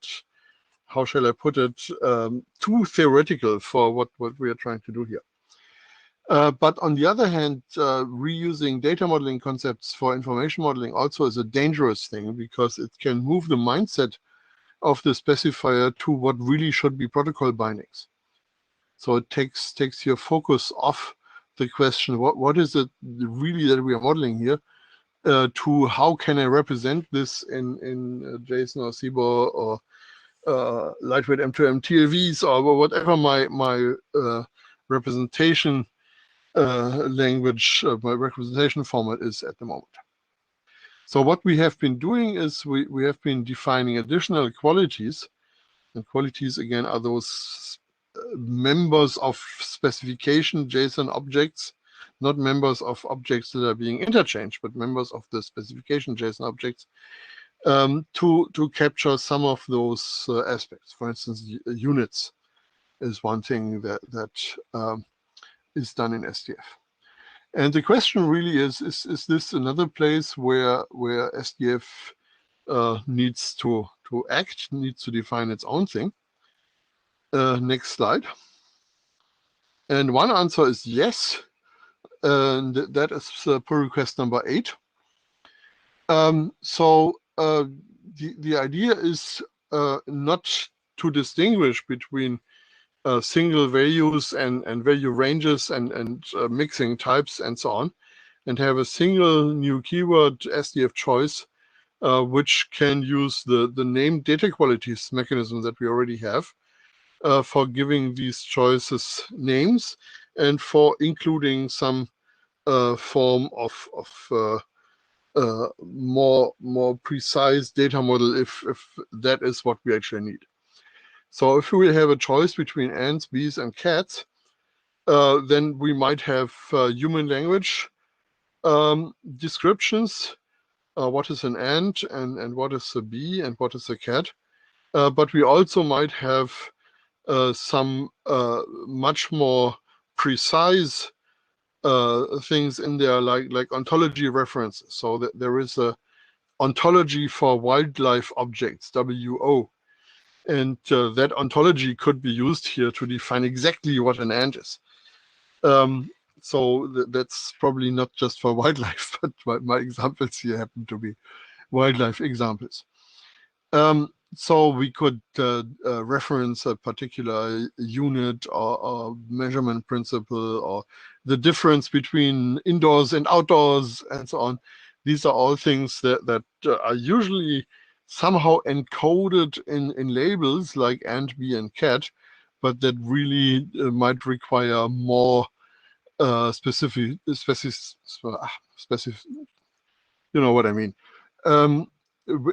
how shall I put it, too theoretical for what we are trying to do here. But on the other hand, reusing data modeling concepts for information modeling also is a dangerous thing, because it can move the mindset of the specifier to what really should be protocol bindings. So it takes your focus off the question, what is it really that we are modeling here, to how can I represent this in JSON or CBOR or lightweight M2M TLVs or whatever my representation language, my representation format is at the moment. So what we have been doing is we have been defining additional qualities, and qualities again are those members of specification JSON objects, not members of objects that are being interchanged, but members of the specification JSON objects, to capture some of those aspects. For instance, units is one thing that is done in SDF. And the question really is this another place where SDF needs to act, needs to define its own thing? Next slide. And one answer is yes, and that is pull request number 8. So the idea is not to distinguish between single values and value ranges and mixing types and so on, and have a single new keyword SDF choice, which can use the named data qualities mechanism that we already have for giving these choices names and for including some form of more precise data model if that is what we actually need. So if we have a choice between ants, bees, and cats, then we might have human language descriptions. What is an ant and what is a bee and what is a cat? But we also might have some much more precise things in there, like ontology references. So that there is a ontology for wildlife objects, WO. And that ontology could be used here to define exactly what an ant is. So that's probably not just for wildlife, but my examples here happen to be wildlife examples. So we could reference a particular unit or measurement principle, or the difference between indoors and outdoors and so on. These are all things that are usually somehow encoded in labels like ant, bee, and cat, but that really might require more specific, you know what I mean,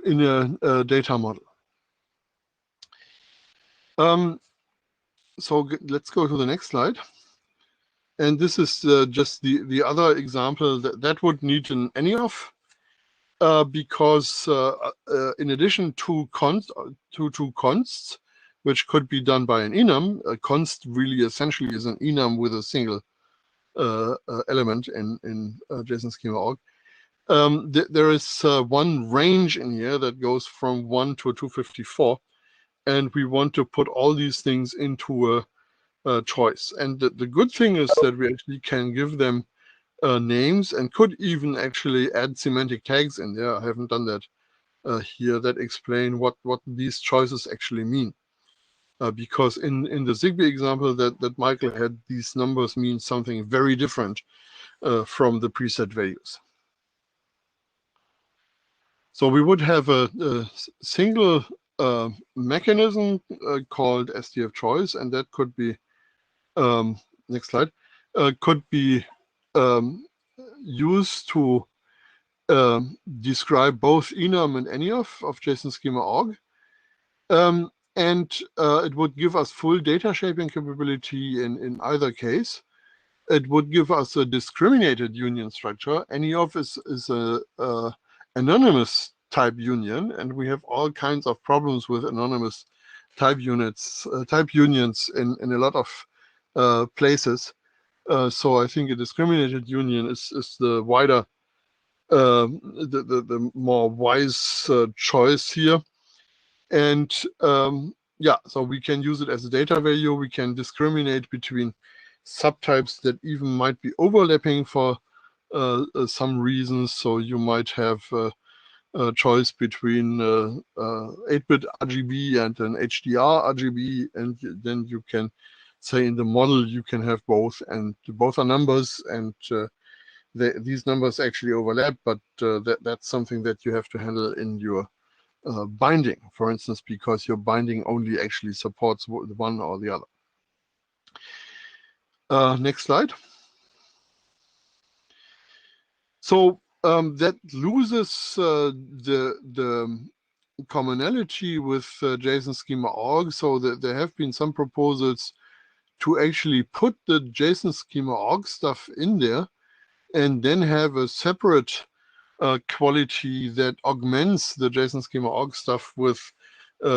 in a data model. So let's go to the next slide. And this is just the other example that would need an AnyOf, because in addition to consts, which could be done by an enum, a const really essentially is an enum with a single element in JSON schema.org. There is one range in here that goes from 1 to 254, and we want to put all these things into a choice. And the good thing is that we actually can give them names and could even actually add semantic tags in there. I haven't done that here, that explain what these choices actually mean. Because in the Zigbee example that Michael had, these numbers mean something very different from the preset values. So we would have a single mechanism called SDF choice, and that could be, next slide, could be used to describe both enum and AnyOf of JSON schema.org. And it would give us full data shaping capability in either case. It would give us a discriminated union structure. AnyOf is a anonymous type union, and we have all kinds of problems with anonymous type unions in a lot of places. So I think a discriminated union is the wider, the more wise choice here. And yeah, so we can use it as a data value. We can discriminate between subtypes that even might be overlapping for some reasons. So you might have a choice between 8-bit RGB and an HDR RGB, and then you can say in the model you can have both, and both are numbers, and these numbers actually overlap, but that's something that you have to handle in your binding, for instance, because your binding only actually supports the one or the other. Next slide. So that loses the commonality with JSON schema.org, so that there have been some proposals to actually put the JSON schema.org stuff in there and then have a separate quality that augments the JSON schema.org stuff with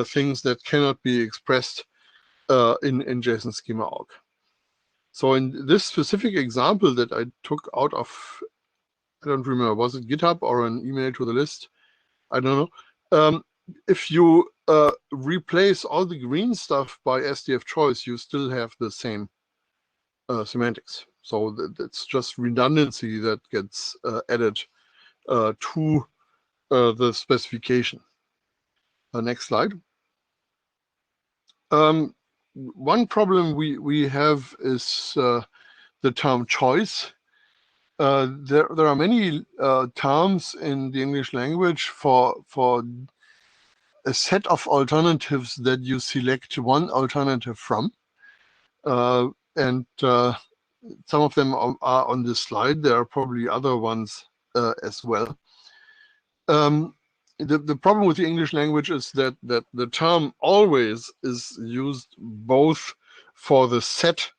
things that cannot be expressed in JSON schema.org. So in this specific example that I took out of, I don't remember, was it GitHub or an email to the list? I don't know. If you replace all the green stuff by SDF choice, you still have the same semantics. So that's just redundancy that gets added to the specification. Next slide. One problem we have is the term choice. There are many terms in the English language for a set of alternatives that you select one alternative from. And some of them are on this slide. There are probably other ones as well. The problem with the English language is that the term always is used both for the set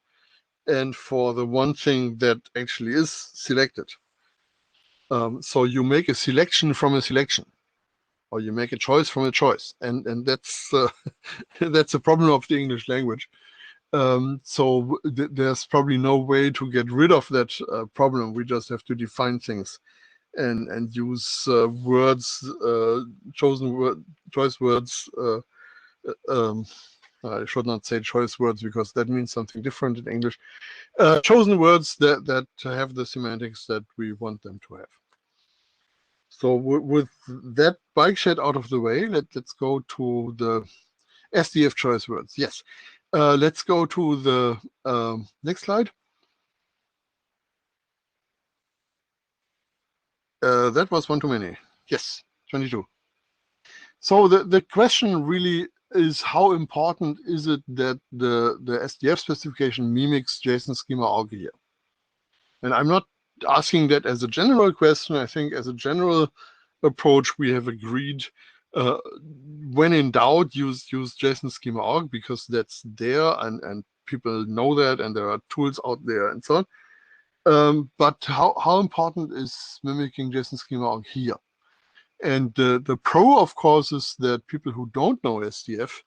and for the one thing that actually is selected. So you make a selection from a selection, or you make a choice from a choice, and that's that's a problem of the English language. So there's probably no way to get rid of that problem. We just have to define things and use words, choice words. I should not say choice words because that means something different in English. Chosen words that have the semantics that we want them to have. So with that bike shed out of the way, let's go to the SDF choice words. Yes, let's go to the next slide. That was one too many. Yes, 22. So the question really is, how important is it that the SDF specification mimics JSON schema.org here? And I'm not asking that as a general question. I think as a general approach, we have agreed, when in doubt, use JSON schema.org because that's there and people know that and there are tools out there and so on. But how important is mimicking JSON schema.org here? And the pro, of course, is that people who don't know SDF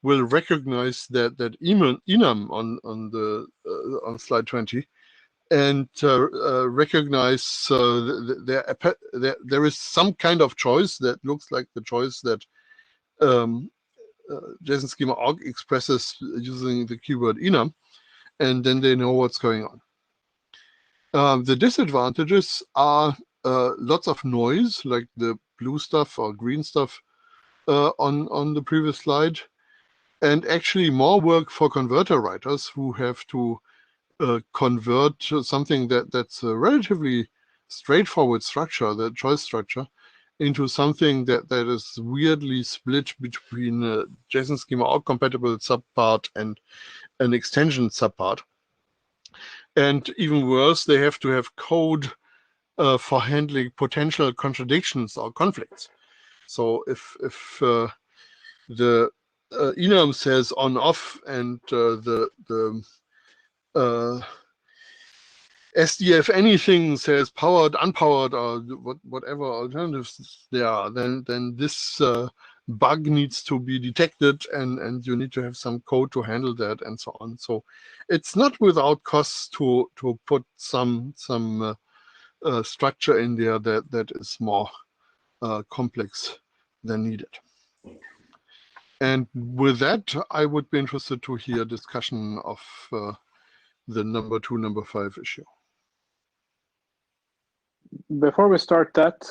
will recognize that enum on slide 20 and recognize there is some kind of choice that looks like the choice that JSON schema.org expresses using the keyword enum, and then they know what's going on. The disadvantages are lots of noise, like the blue stuff or green stuff on the previous slide, and actually more work for converter writers who have to convert something that's a relatively straightforward structure, the choice structure, into something that is weirdly split between a JSON schema.org compatible subpart and an extension subpart. And even worse, they have to have code for handling potential contradictions or conflicts. So if the enum says on off and the SDF anything says powered, unpowered, or whatever alternatives there are, then this bug needs to be detected, and you need to have some code to handle that, and so on. So it's not without costs to put some structure in there that is more complex than needed. And with that, I would be interested to hear a discussion of the number 2, number 5 issue. Before we start that,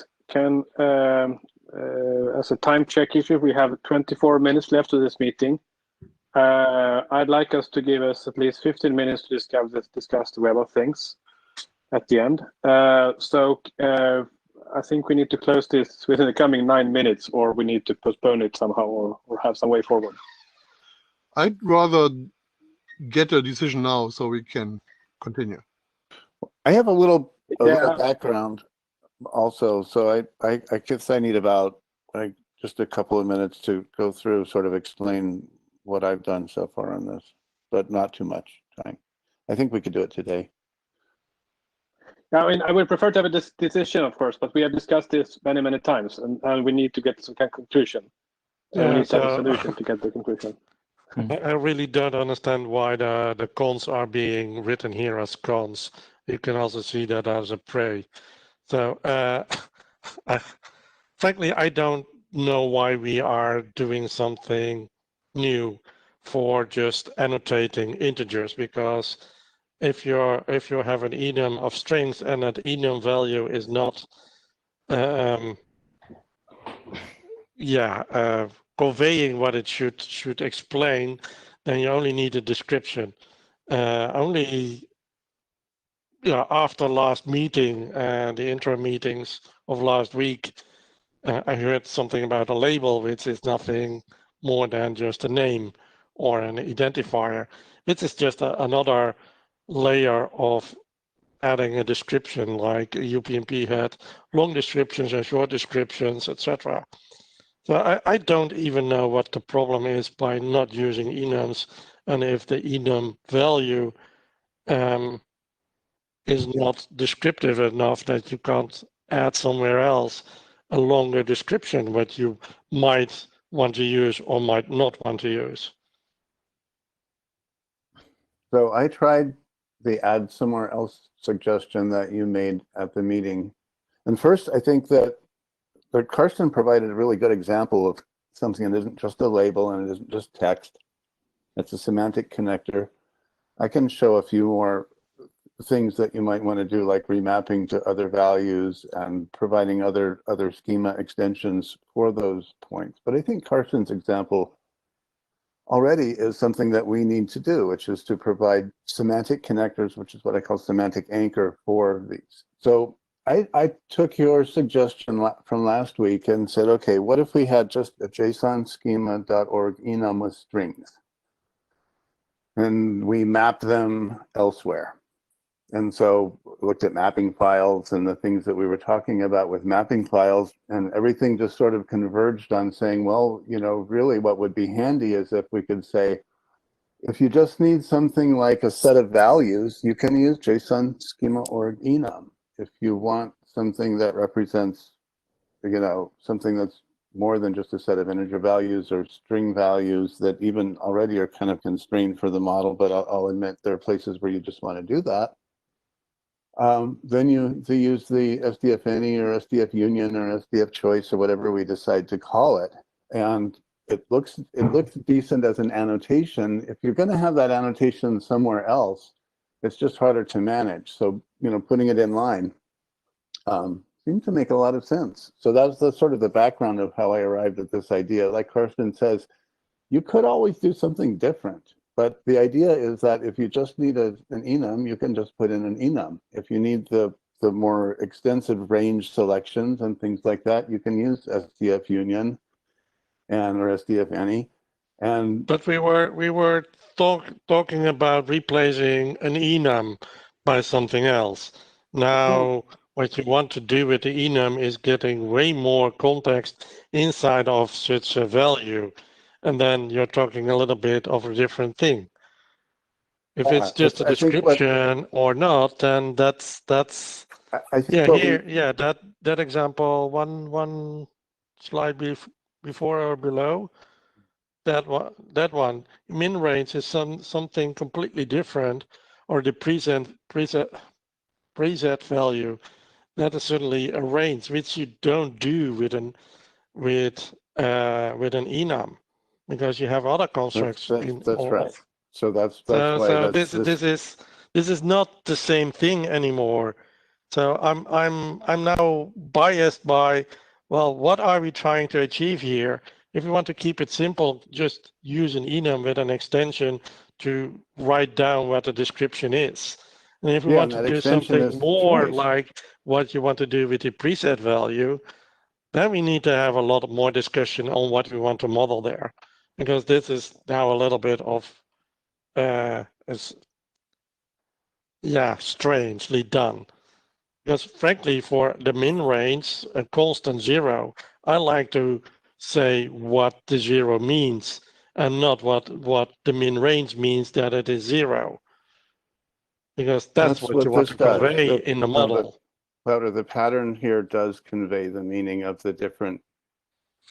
as a time check issue, we have 24 minutes left of this meeting. I'd like us to give us at least 15 minutes to discuss the Web of Things at the end. So I think we need to close this within the coming 9 minutes, or we need to postpone it somehow, or have some way forward. I'd rather get a decision now so we can continue. I have a little background also, so I guess I need about just a couple of minutes to go through, sort of explain what I've done so far on this, but not too much time. I think we could do it today. I mean, I would prefer to have a decision, of course, but we have discussed this many, many times, and we need to get some kind of conclusion. And we need to have a solution to get the conclusion. I really don't understand why the cons are being written here as cons. You can also see that as a prey. So frankly, I don't know why we are doing something new for just annotating integers, because if you have an enum of strings and that enum value is not conveying what it should explain, then you only need a description. Only after last meeting and the interim meetings of last week, I heard something about a label, which is nothing more than just a name or an identifier. This is just another layer of adding a description, like UPnP had long descriptions and short descriptions, etc. So I don't even know what the problem is by not using enums, and if the enum value is not descriptive enough that you can't add somewhere else a longer description, what you might want to use or might not want to use. So I tried the add somewhere else suggestion that you made at the meeting. And first, I think that Karsten provided a really good example of something that isn't just a label and it isn't just text. It's a semantic connector. I can show a few more things that you might want to do, like remapping to other values and providing other schema extensions for those points. But I think Karsten's example already is something that we need to do, which is to provide semantic connectors, which is what I call semantic anchor for these. So I took your suggestion from last week and said, okay, what if we had just a JSON schema.org enum with strings? And we mapped them elsewhere. And so looked at mapping files and the things that we were talking about with mapping files, and everything just sort of converged on saying, well, really what would be handy is if we could say, if you just need something like a set of values, you can use JSON schema.org enum. If you want something that represents, something that's more than just a set of integer values or string values that even already are kind of constrained for the model, but I'll admit there are places where you just want to do that. Then you use the SDF any or SDF union or SDF choice or whatever we decide to call it. And it looks decent as an annotation. If you're going to have that annotation somewhere else, it's just harder to manage. So, putting it in line seemed to make a lot of sense. So that's the sort of the background of how I arrived at this idea. Like Karsten says, you could always do something different. But the idea is that if you just need an enum, you can just put in an enum. If you need the more extensive range selections and things like that, you can use SDF union or SDF any. But we were talking about replacing an enum by something else. Now, what you want to do with the enum is getting way more context inside of such a value. And then you're talking a little bit of a different thing. If it's just a description or not, then that's I think that example one slide before or below, that one min range is something completely different, or the preset value. That is certainly a range which you don't do with an enum, because you have other constructs. That's right. So that's why this is not the same thing anymore. So I'm now biased by, well, what are we trying to achieve here? If we want to keep it simple, just use an enum with an extension to write down what the description is. And if we want to do something more like what you want to do with the preset value, then we need to have a lot more discussion on what we want to model there, because this is now a little bit of strangely done. Because frankly, for the min range, a constant 0, I like to say what the 0 means and not what the min range means that it is 0. Because that's what you want to convey in the model. But the pattern here does convey the meaning of the different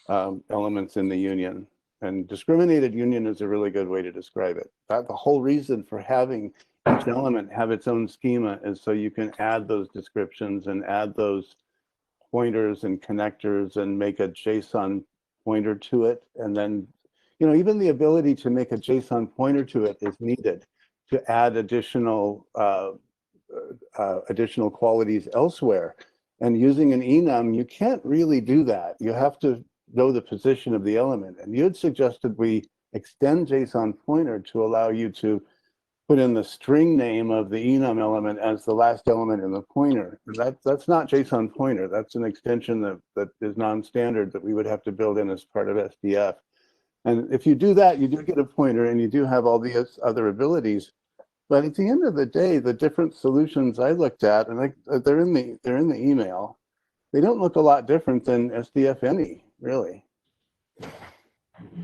elements in the union. And discriminated union is a really good way to describe it. The whole reason for having each element have its own schema is so you can add those descriptions and add those pointers and connectors and make a JSON pointer to it. And then, you know, even the ability to make a JSON pointer to it is needed to add additional qualities elsewhere. And using an enum, you can't really do that. You have to know the position of the element. And you had suggested we extend JSON pointer to allow you to put in the string name of the enum element as the last element in the pointer. That's not JSON pointer. That's an extension that is non-standard that we would have to build in as part of SDF. And if you do that, you do get a pointer and you do have all these other abilities. But at the end of the day, the different solutions I looked at, and they're in the email, they don't look a lot different than SDF any, really.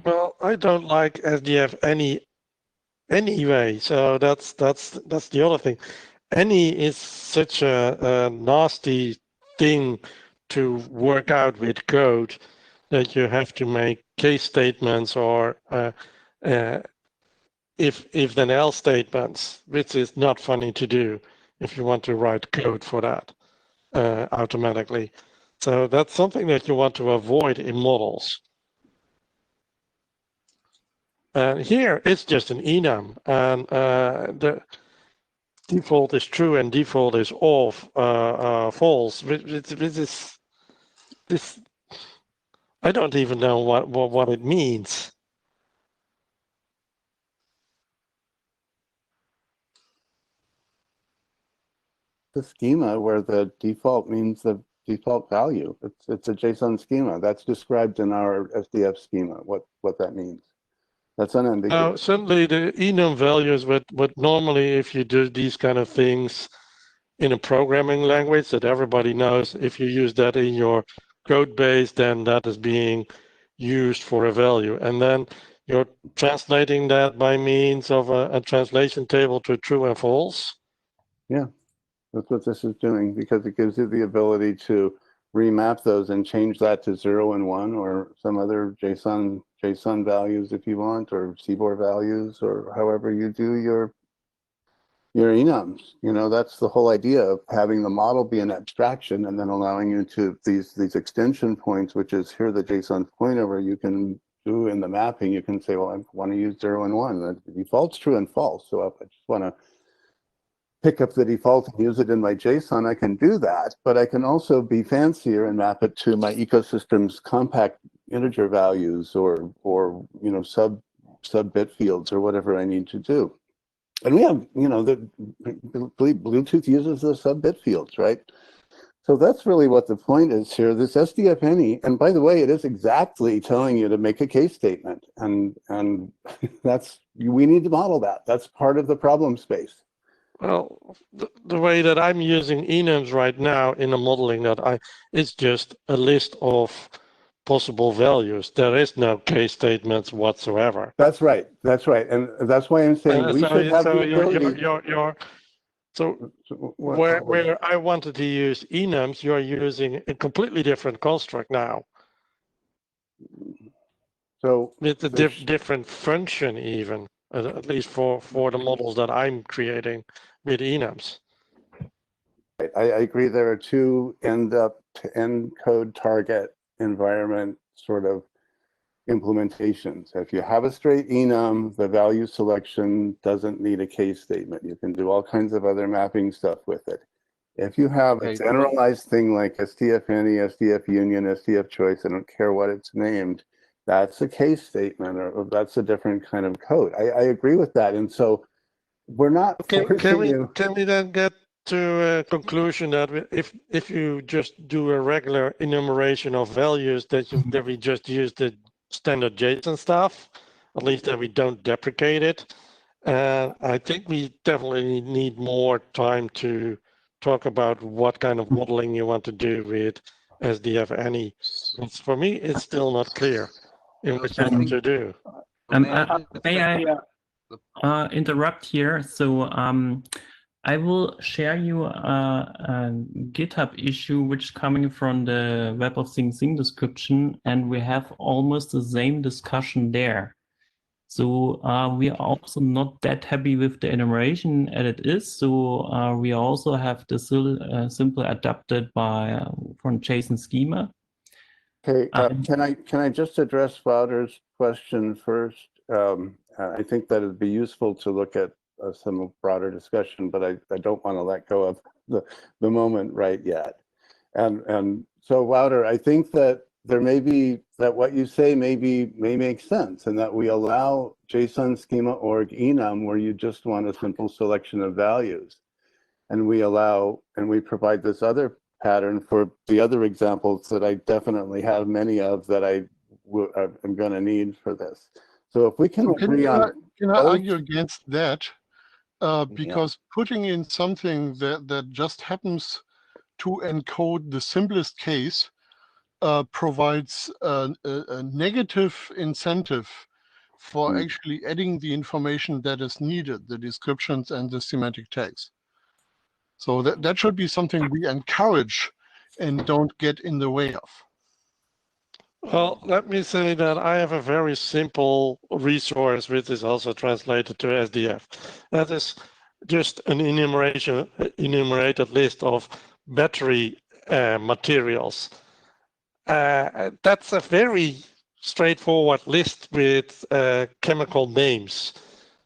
Well, I don't like SDF anyway, so that's the other thing. Any is such a nasty thing to work out with code that you have to make case statements or if then else statements, which is not funny to do if you want to write code for that automatically. So that's something that you want to avoid in models. And here it's just an enum, and the default is true and default is off, false. This I don't even know what it means. The schema where the default means the default value. It's a JSON schema that's described in our SDF schema. What that means. That's unambiguous. Certainly the enum values, but normally if you do these kind of things in a programming language that everybody knows, if you use that in your code base, then that is being used for a value. And then you're translating that by means of a translation table to true and false. Yeah, that's what this is doing, because it gives you the ability to remap those and change that to 0 and 1 or some other JSON values if you want, or CBOR values, or however you do your enums. You know, that's the whole idea of having the model be an abstraction and then allowing you to these extension points, which is here the JSON pointer where you can do in the mapping, you can say, well, I want to use 0 and 1. The default's true and false. So if I just want to pick up the default and use it in my JSON, I can do that, but I can also be fancier and map it to my ecosystem's compact integer values or you know, sub bit fields or whatever I need to do. And we have, you know, Bluetooth uses the sub bit fields, right? So that's really what the point is here. This SDF any, and by the way, it is exactly telling you to make a case statement, and that's, we need to model that. That's part of the problem space. Well, the way that I'm using enums right now in the modeling it's just a list of possible values. There is no case statements whatsoever. That's right. That's right. And that's why I'm saying we should have the ability. Where I wanted to use enums, you're using a completely different construct now. So with a different function even, at least for the models that I'm creating with enums. I agree. There are two end code target environment sort of implementations. If you have a straight enum, the value selection doesn't need a case statement. You can do all kinds of other mapping stuff with it. If you have a generalized thing like SDF any, SDF union, SDF choice, I don't care what it's named, that's a case statement, or that's a different kind of code. I agree with that. And so we're not can we then get to a conclusion that if you just do a regular enumeration of values that we just use the standard JSON stuff, at least that we don't deprecate it. And I think we definitely need more time to talk about what kind of modeling you want to do with SDF any. For me, it's still not clear in what you want to do. May I interrupt here? So I will share you a GitHub issue which is coming from the Web of Things description, and we have almost the same discussion there. So we are also not that happy with the enumeration as it is. So we also have the simple adapted by from JSON schema. Okay, can I just address Wouter's question first? I think that it'd be useful to look at some broader discussion, but I don't want to let go of the moment right yet. And so Wouter, I think that there may be that what you say may make sense, and that we allow JSON schema org enum where you just want a simple selection of values, and we provide this other pattern for the other examples that I definitely have many of that I'm going to need for this. So if we can agree on, can I argue against that? Because putting in something that just happens to encode the simplest case provides a negative incentive for actually adding the information that is needed, the descriptions and the semantic tags. So that should be something we encourage and don't get in the way of. Well, let me say that I have a very simple resource which is also translated to SDF. That is just an enumerated list of battery materials. That's a very straightforward list with chemical names.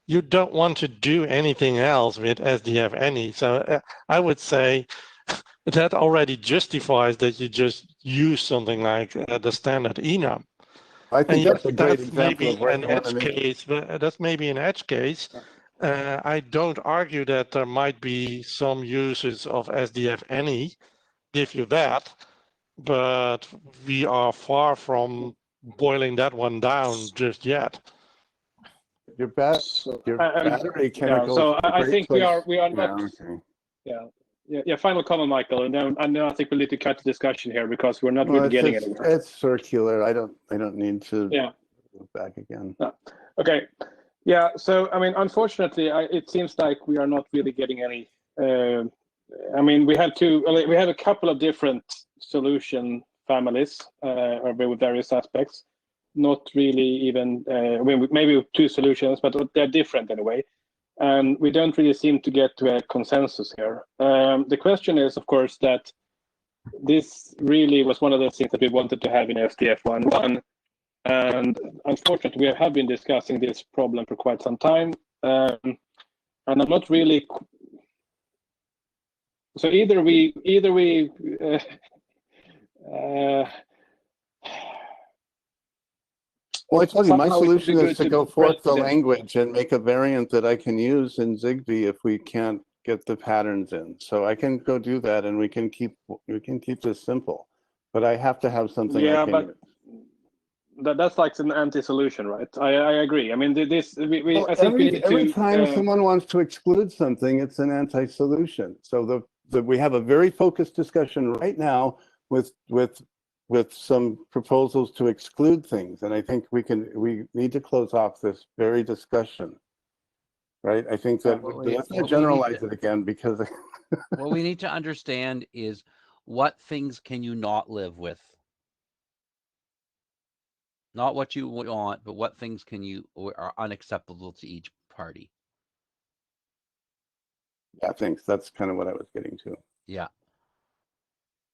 You don't want to do anything else with SDF any. So I would say that already justifies that you just use something like the standard enum. I think that's a great example of an edge case. That's maybe an edge case. I don't argue that there might be some uses of SDF any, give you that, but we are far from boiling that one down just yet. Your battery chemicals. So I think we are not. Okay. Final comment, Michael, and then I think we need to cut the discussion here because we're not really getting anywhere. It's circular. I don't need to go back again. No. Okay. Yeah. So I mean, unfortunately, it seems like we are not really getting any. I mean, we have a couple of different solution families with various aspects. Not really even. I mean, maybe two solutions, but they're different anyway. And we don't really seem to get to a consensus here. The question is, of course, that this really was one of the things that we wanted to have in SDF 1.1. And unfortunately, we have been discussing this problem for quite some time. And I'm not really. So either we. Well, I told you, my solution is to go forth the language and make a variant that I can use in Zigbee if we can't get the patterns in. So I can go do that, and we can keep this simple. But I have to have something. Yeah, but that's like an anti-solution, right? I agree. I mean, this I think every time someone wants to exclude something, it's an anti-solution. So we have a very focused discussion right now with some proposals to exclude things, and I think we need to close off this very discussion, right? I think that let's not generalize it again, because what we need to understand is what things can you not live with, not what you want, but what things are unacceptable to each party. Yeah, thanks. That's kind of what I was getting to. Yeah.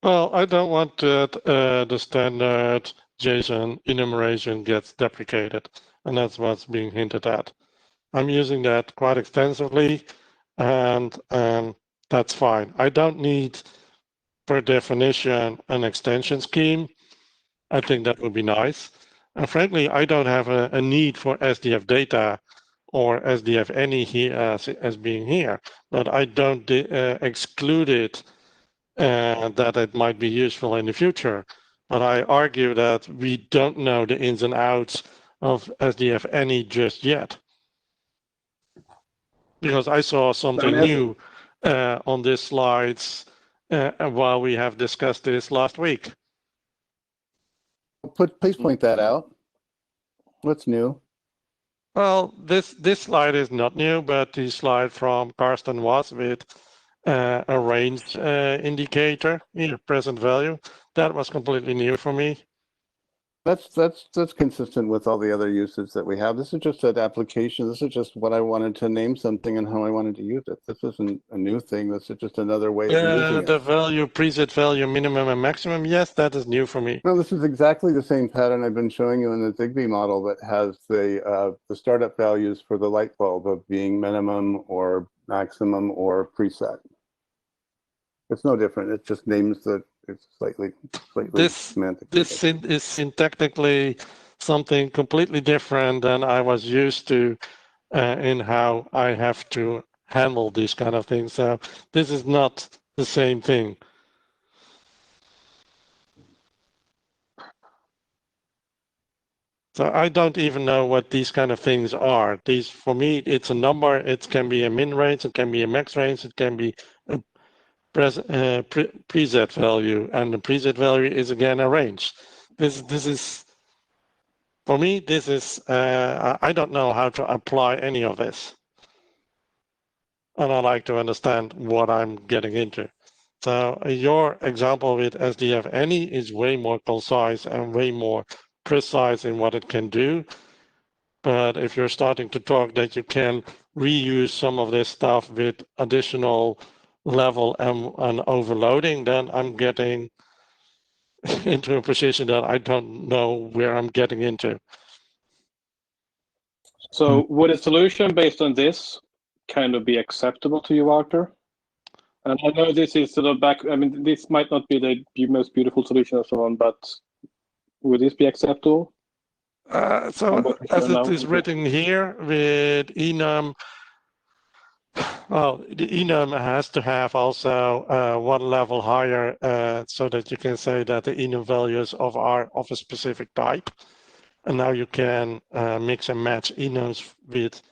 Well, I don't want that the standard JSON enumeration gets deprecated, and that's what's being hinted at. I'm using that quite extensively, and that's fine. I don't need, per definition, an extension scheme. I think that would be nice. And frankly, I don't have a need for SDF data or SDF any here as being here, but I don't exclude it that it might be useful in the future. But I argue that we don't know the ins and outs of SDF any just yet. Because I saw something new on these slides while we have discussed this last week. Please point that out. What's new? Well, this slide is not new, but the slide from Karsten was with a range indicator, present value. That was completely new for me. That's consistent with all the other uses that we have. This is just an application. This is just what I wanted to name something and how I wanted to use it. This isn't a new thing. This is just another way of using it. The value, preset value, minimum and maximum. Yes, that is new for me. No, this is exactly the same pattern I've been showing you in the Zigbee model that has the startup values for the light bulb of being minimum or maximum or preset. It's no different. It just names the. It's slightly semantic. This is syntactically something completely different than I was used to in how I have to handle these kind of things. So this is not the same thing. So I don't even know what these kind of things are. These, for me, it's a number. It can be a min range. It can be a max range. It can be a preset value, and the preset value is again a range. This is, for me, this is, I don't know how to apply any of this. And I like to understand what I'm getting into. So your example with ASDF any is way more concise and way more precise in what it can do. But if you're starting to talk that you can reuse some of this stuff with additional level and overloading, then I'm getting into a position that I don't know where I'm getting into. So would a solution based on this kind of be acceptable to you, Arthur? And I know this is sort of back, I mean, this might not be the most beautiful solution and so on, but would this be acceptable? So as it is written here with enum, well, the enum has to have also one level higher so that you can say that the enum values are of a specific type. And now you can mix and match enums with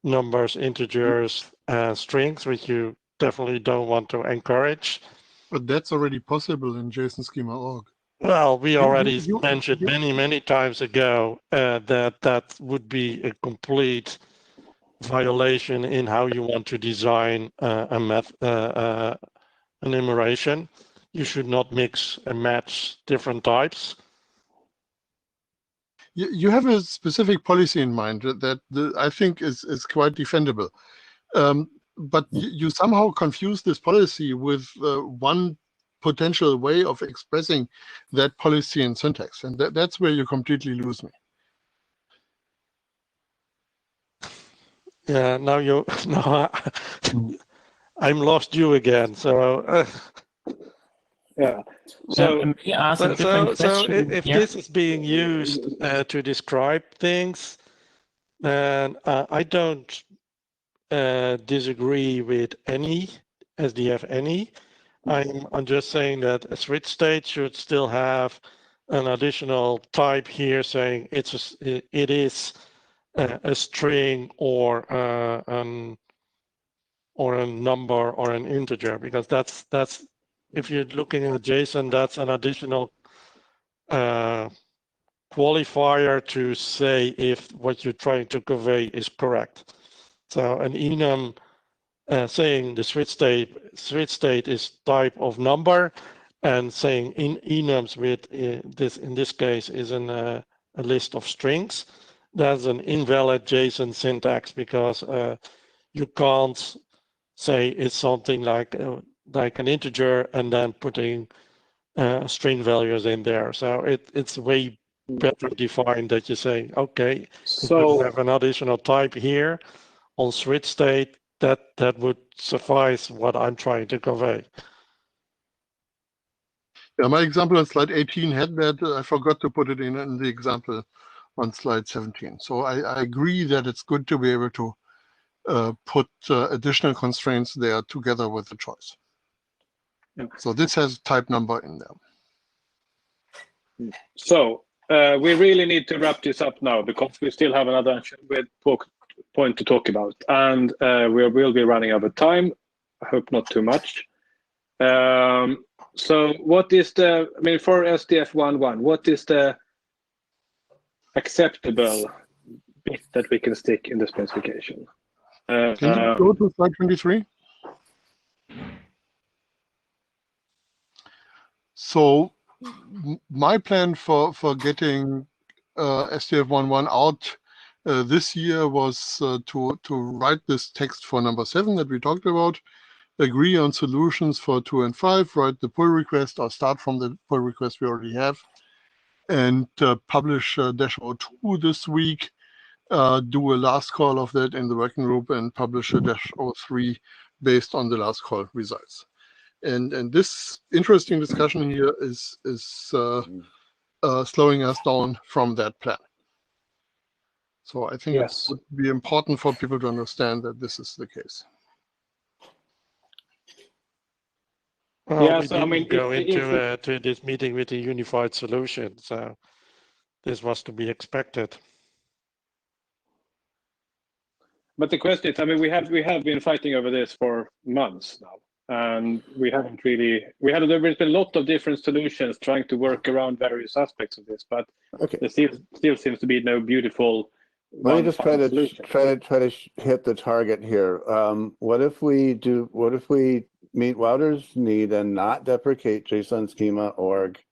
numbers, integers, strings, which you definitely don't want to encourage. But that's already possible in JSON schema.org. Well, we already mentioned many times ago that would be a complete violation in how you want to design an enumeration. You should not mix and match different types. You have a specific policy in mind that I think is quite defendable. But you somehow confuse this policy with one potential way of expressing that policy in syntax. And that's where you completely lose me. Yeah, now I'm lost you again. So yeah. So if this is being used to describe things, then I don't disagree with any ASDF any. I'm just saying that a switch state should still have an additional type here saying it is a string or a number or an integer, because that's if you're looking at JSON, that's an additional qualifier to say if what you're trying to convey is correct. So an enum saying the switch state is type of number, and saying in enums with this in this case is a list of strings. That's an invalid JSON syntax, because you can't say it's something like an integer and then putting string values in there. So it's way better defined that you say, okay, so you have an additional type here on switch state, that would suffice what I'm trying to convey. Yeah, my example on slide 18 had that. I forgot to put it in the example on slide 17. So I agree that it's good to be able to put additional constraints there together with the choice. Yeah. So this has type number in there. So we really need to wrap this up now, because we still have another point to talk about, and we will be running out of time. I hope not too much. So what is the, I mean, for SDF 1.1, what is the acceptable bit that we can stick in the specification? Can you go to slide 23? So my plan for getting SDF 1.1 out this year was to write this text for number 7 that we talked about, agree on solutions for 2 and 5, write the pull request or start from the pull request we already have, and publish -02 this week, do a last call of that in the working group, and publish a -03 based on the last call results. And this interesting discussion here is slowing us down from that plan. So I think it would be important for people to understand that this is the case. Well, we didn't go into this meeting with a unified solution, so this was to be expected. But the question is, I mean, we have been fighting over this for months now, and we haven't really. There's been a lot of different solutions trying to work around various aspects of this, but there still seems to be no beautiful. Let me just try to hit the target here. What if we meet Wouter's need and not deprecate JSON schema org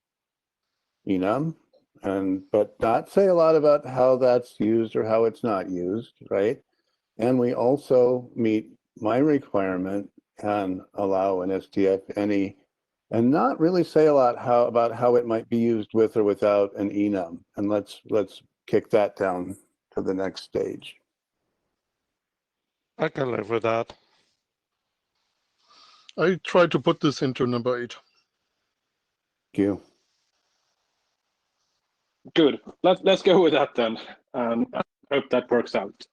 enum, but not say a lot about how that's used or how it's not used, right? And we also meet my requirement and allow an SDF any, and not really say a lot about how it might be used with or without an enum. And let's kick that down to the next stage. I can live with that. I try to put this into number 8. Thank you. Good. Let's go with that then. I hope that works out.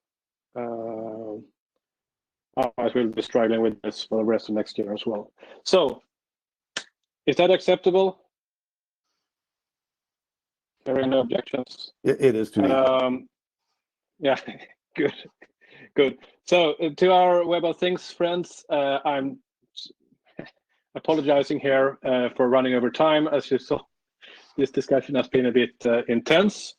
I will be struggling with this for the rest of next year as well. So, is that acceptable? There are no objections. It is to me. Yeah, good. So, to our Web of Things friends, I'm apologizing here for running over time. As you saw, this discussion has been a bit intense.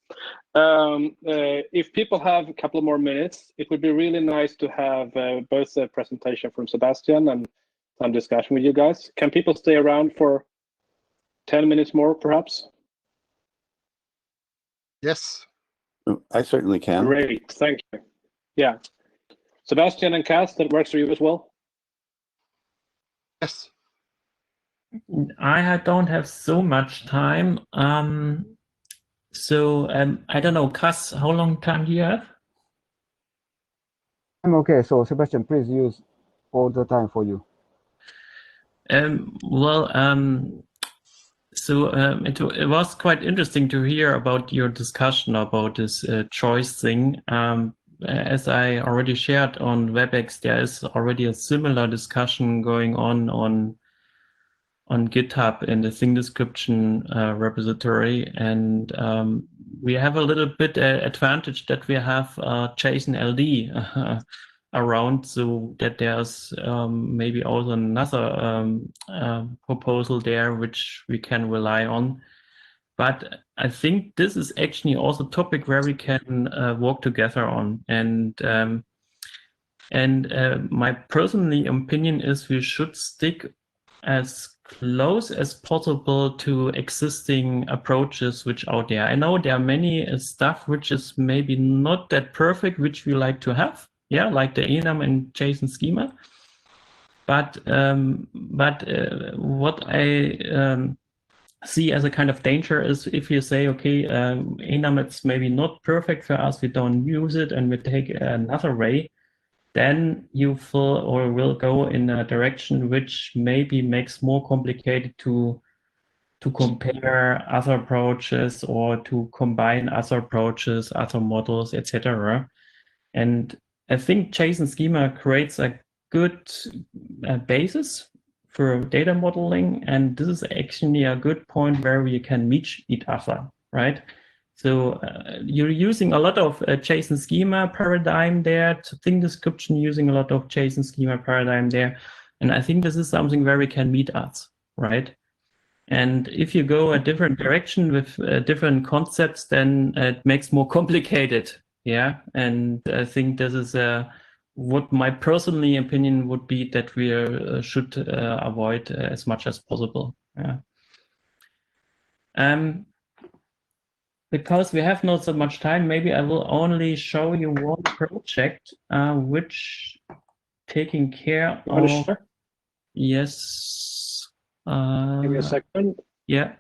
If people have a couple more minutes, it would be really nice to have both a presentation from Sebastian and some discussion with you guys. Can people stay around for 10 minutes more, perhaps? Yes. I certainly can. Great, thank you. Yeah. Sebastian and Cass, that works for you as well? Yes. I don't have so much time. So I don't know, Cass, how long time do you have? I'm okay. So Sebastian, please use all the time for you. It was quite interesting to hear about your discussion about this choice thing. As I already shared on WebEx, there is already a similar discussion going on GitHub in the thing description repository, and we have a little bit advantage that we have JSON LD around, so that there's maybe also another proposal there which we can rely on. But I think this is actually also a topic where we can work together on. And my personal opinion is we should stick as close as possible to existing approaches which out there. I know there are many stuff which is maybe not that perfect, which we like to have, yeah, like the enum and JSON schema. But what I see as a kind of danger is if you say, okay, enum it's maybe not perfect for us, we don't use it, and we take another way, then you will go in a direction which maybe makes more complicated to compare other approaches or to combine other approaches, other models, etc. And I think JSON schema creates a good basis for data modeling, and this is actually a good point where we can meet each other, right? So you're using a lot of JSON schema paradigm there, thing description using a lot of JSON schema paradigm there, And I think this is something where we can meet us, right? And if you go a different direction with different concepts, then it makes more complicated. Yeah. And I think this is what my personal opinion would be, that we should avoid as much as possible. Yeah. Because we have not so much time, maybe I will only show you one project which taking care of. Yes. Give me a second. Yeah.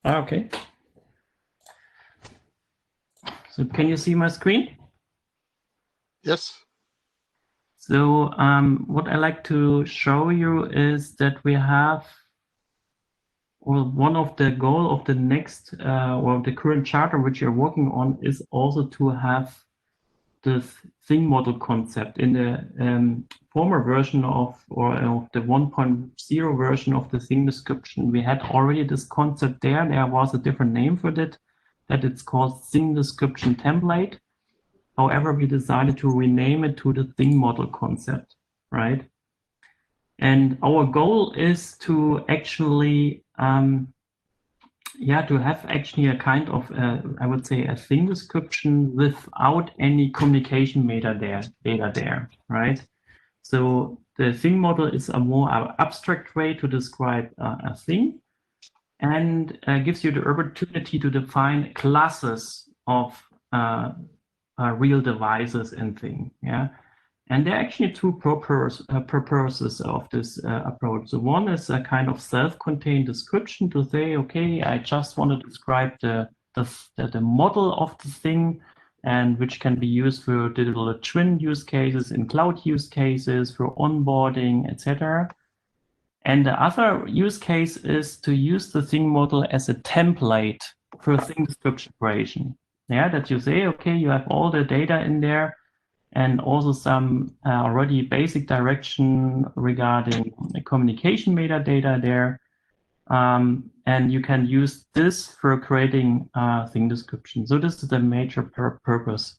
Okay. So can you see my screen? Yes. So what I like to show you is that we have, well, one of the goal of the next or the current charter which you're working on is also to have the thing model concept. In the former version of the 1.0 version of the thing description, we had already this concept there. There was a different name for that it's called thing description template. However, we decided to rename it to the thing model concept, right? And our goal is to actually, to have actually a kind of, I would say, a thing description without any communication data there, right? So the thing model is a more abstract way to describe a thing, and gives you the opportunity to define classes of real devices and things. Yeah, and there are actually two purposes of this approach. So one is a kind of self-contained description to say, okay, I just want to describe the model of the thing, and which can be used for digital twin use cases, in cloud use cases, for onboarding, etc. And the other use case is to use the thing model as a template for thing description creation. Yeah, that you say, okay, you have all the data in there, and also some already basic direction regarding the communication metadata there. And you can use this for creating thing description. So this is the major purpose.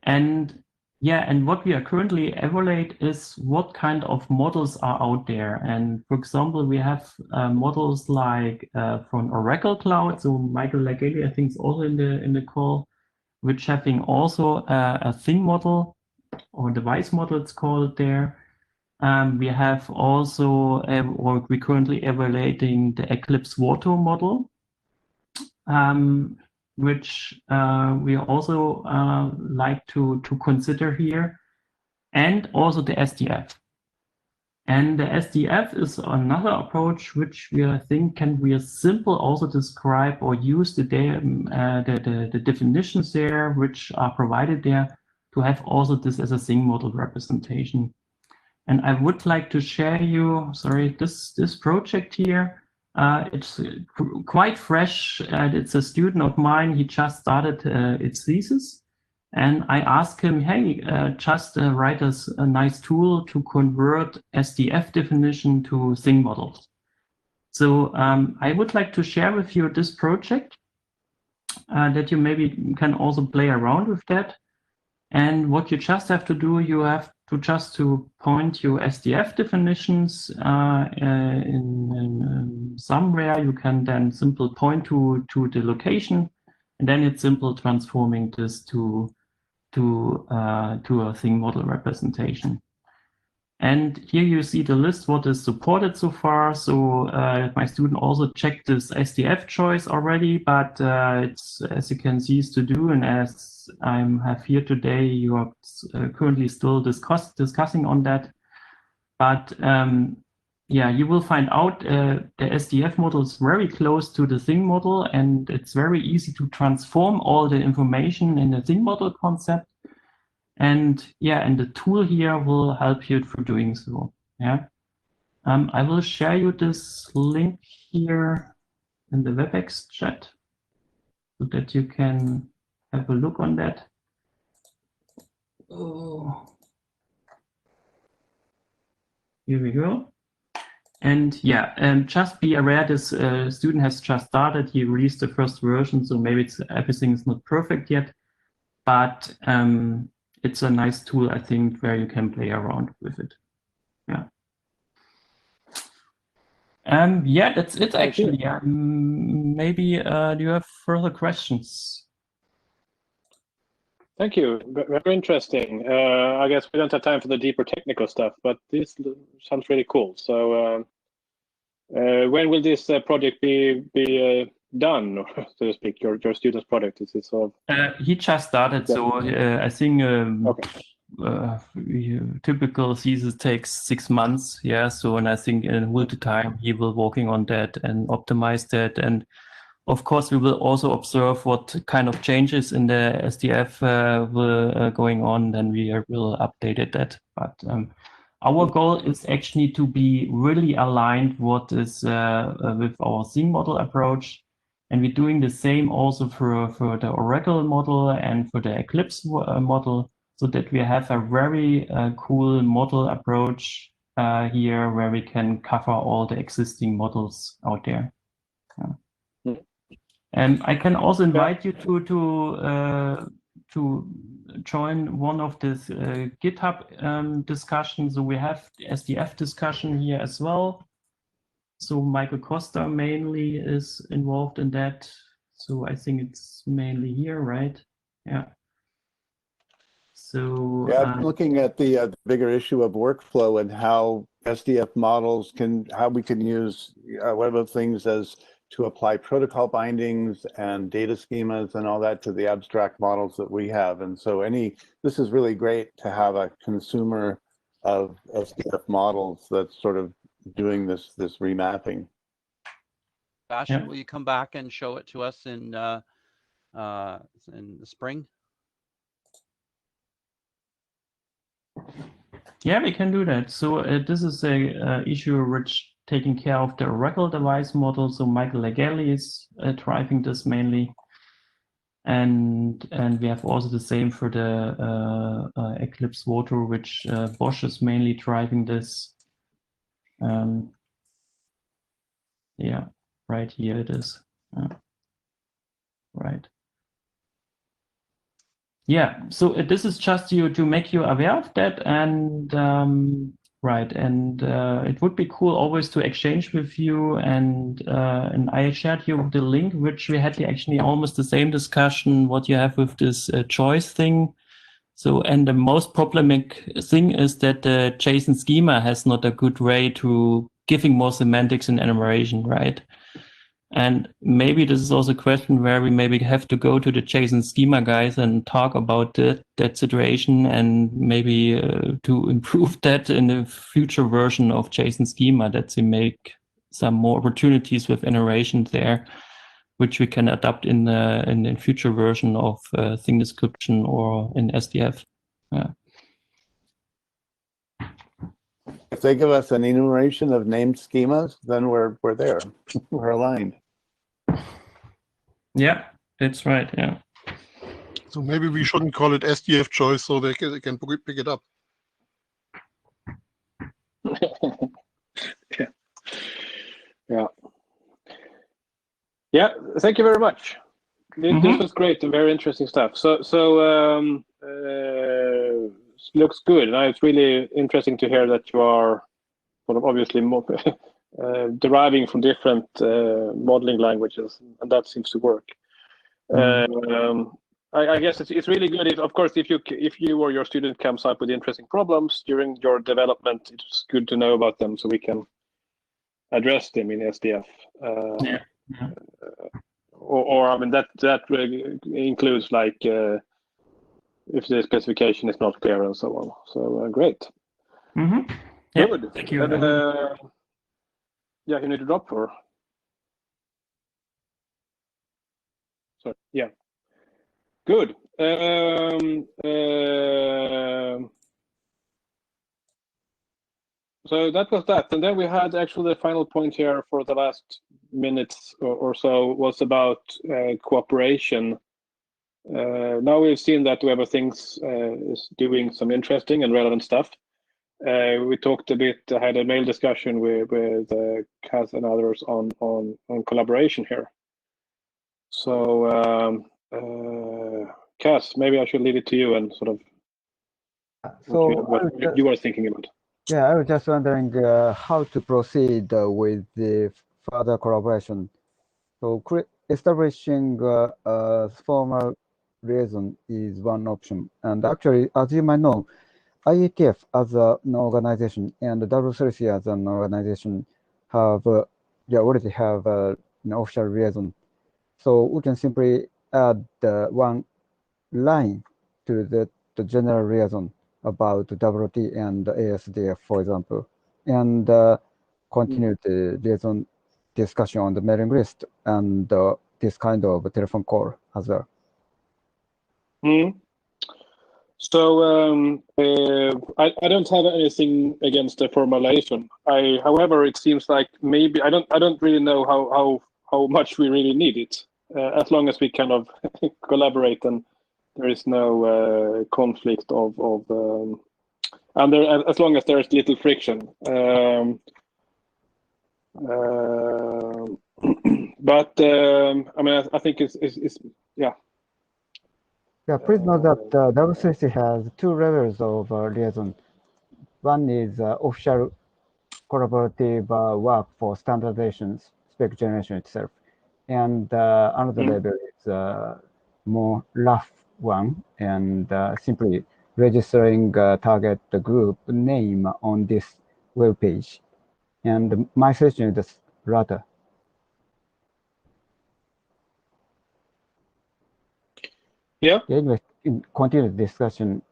And yeah, and what we are currently evaluate is what kind of models are out there. And for example, we have models like from Oracle Cloud. So Michael Lageli, I think, is also in the call, which having also a thing model or device model, it's called there. We have also, or we're currently evaluating the Eclipse Water model, which we also like to consider here, and also the SDF. And the SDF is another approach which we think can be simple also describe or use the definitions there which are provided there to have also this as a thing model representation. And I would like to share you, this project here. It's quite fresh, and it's a student of mine. He just started its thesis. And I asked him, hey, just write us a nice tool to convert SDF definition to thing models. So I would like to share with you this project that you maybe can also play around with that. And what you just have to do, you have to just point your SDF definitions in somewhere. You can then simply point to the location, and then it's simple transforming this to a thing model representation. And here you see the list what is supported so far. So my student also checked this SDF choice already, but it's, as you can see, is to do. And as I have here today, you are currently still discussing on that. But yeah, you will find out the SDF model is very close to the thing model, and it's very easy to transform all the information in the thing model concept. And yeah, and the tool here will help you for doing so. Yeah. I will share you this link here in the WebEx chat so that you can have a look on that. Oh. Here we go. And yeah, just be aware this student has just started. He released the first version, so maybe everything is not perfect yet, but it's a nice tool, I think, where you can play around with it. Yeah. Yeah, that's it actually. Maybe do you have further questions? Thank you. Very interesting. I guess we don't have time for the deeper technical stuff, but this sounds really cool. So when will this project be done, so to speak? Your student's project, is it sort of? He just started, so I think okay. typical thesis takes 6 months. Yeah, so and I think in all the time he will working on that and optimize that, and of course we will also observe what kind of changes in the SDF will going on. Then we will update that. But our goal is actually to be really aligned what is with our theme model approach. And we're doing the same also for the Oracle model and for the Eclipse model, so that we have a very cool model approach here where we can cover all the existing models out there. Yeah. And I can also invite you to join one of this GitHub discussions. So we have the SDF discussion here as well. So Michael Costa mainly is involved in that. So I think it's mainly here, right? Yeah. So yeah, I'm looking at the bigger issue of workflow and how SDF models how we can use one of the things as to apply protocol bindings and data schemas and all that to the abstract models that we have. And so this is really great to have a consumer of SDF models that's sort of doing this remapping. Bastian, will you come back and show it to us in the spring? Yeah, we can do that. So this is a issue which taking care of the Oracle device model. So Michael Legeli is driving this mainly. And we have also the same for the Eclipse Water, which Bosch is mainly driving this. Yeah, right here it is. Right. Yeah, so this is just to make you aware of that, and right, and it would be cool always to exchange with you, and I shared you the link, which we had actually almost the same discussion what you have with this choice thing. So, and the most problematic thing is that the JSON schema has not a good way to giving more semantics in enumeration, right? And maybe this is also a question where we maybe have to go to the JSON schema guys and talk about that situation, and maybe to improve that in the future version of JSON schema, that we make some more opportunities with enumeration there, which we can adapt in the future version of thing description or in SDF. Yeah. If they give us an enumeration of named schemas, then we're there. We're aligned. Yeah, that's right. Yeah. So maybe we shouldn't call it SDF choice, so they can pick it up. Yeah. Thank you very much. This was great and very interesting stuff. So looks good, and it's really interesting to hear that you are sort of obviously more deriving from different modeling languages, and that seems to work. I guess it's really good if, of course, if you or your student comes up with interesting problems during your development, it's good to know about them so we can address them in SDF. Or I mean that includes like if the specification is not clear and so on. So great. Yeah, good. Thank you. Yeah, you need to drop for. Sorry. Yeah. Good. So that was that. And then we had actually the final point here for the last minutes or so was about cooperation. Now we've seen that Web of Things is doing some interesting and relevant stuff. We talked a bit, had a mail discussion with Kaz and others on collaboration here. So Kaz, maybe I should leave it to you and sort of what you were thinking about. Yeah, I was just wondering how to proceed with the further collaboration. So establishing a formal liaison is one option. And actually, as you might know, IETF as an organization and W3C as an organization have already have an official liaison. So we can simply add one line to the general liaison about WT and ASDF, for example, and continue the liaison discussion on the mailing list and this kind of telephone call as well. So I don't have anything against the formalization. However, it seems like maybe I don't really know how much we really need it. As long as we kind of collaborate and there is no conflict and there, as long as there is little friction. But I mean, I think it's yeah. Yeah, please note that W3C has two levels of liaison. One is official collaborative work for standardizations, spec generation itself. And another level is more rough one, and simply registering target group name on this web page. And my suggestion is the latter. Yeah. Anyway, continue the discussion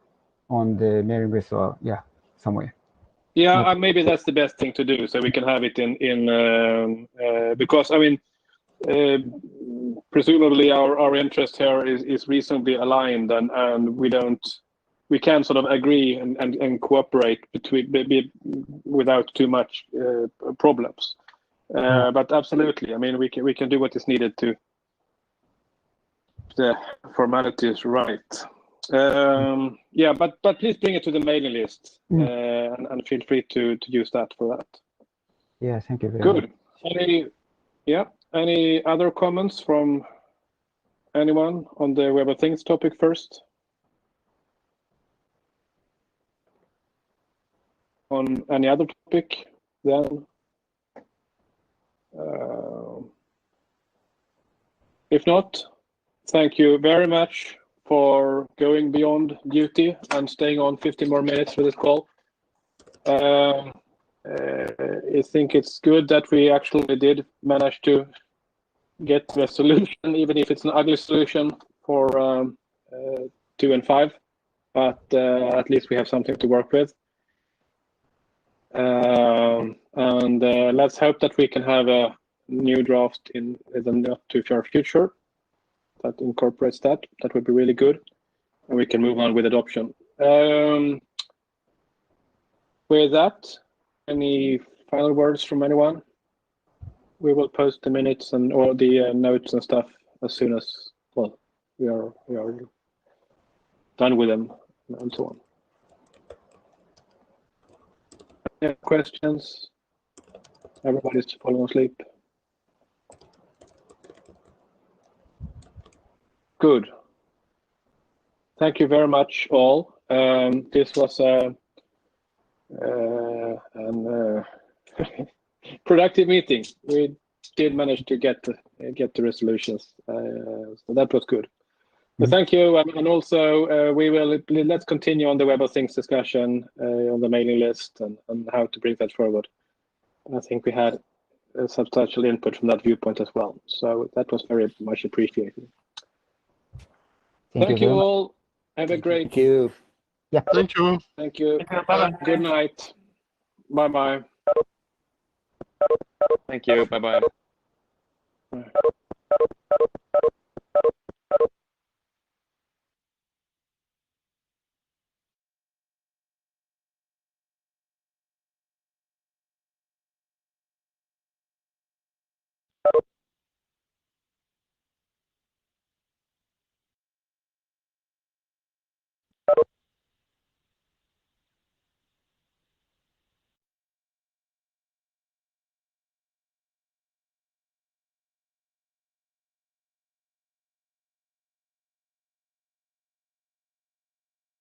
on the mailing list or somewhere. Yeah, maybe that's the best thing to do, so we can have it in because I mean, presumably our interest here is reasonably aligned, and we can sort of agree and cooperate without too much problems. But absolutely, I mean, we can do what is needed to the formalities right. Yeah, but please bring it to the mailing list and feel free to use that for that. Yeah, thank you very much. Any other comments from anyone on the Web of Things topic first? On any other topic then? If not, thank you very much for going beyond duty and staying on 50 more minutes for this call. I think it's good that we actually did manage to get a solution, even if it's an ugly solution for 2 and 5, but at least we have something to work with. And let's hope that we can have a new draft in the not too far future that incorporates that. That would be really good, and we can move on with adoption. With that, any final words from anyone? We will post the minutes and all the notes and stuff as soon as we are done with them and so on. Any questions? Everybody's falling asleep. Good. Thank you very much, all. This was a productive meeting. We did manage to get the resolutions, so that was good. So thank you, and also let's continue on the Web of Things discussion on the mailing list and how to bring that forward. I think we had a substantial input from that viewpoint as well, so that was very much appreciated. Thank you all. Have a great. Thank you. Yeah. Thank you. Thank you. Bye-bye. Good night. Bye-bye. Thank you. Bye-bye.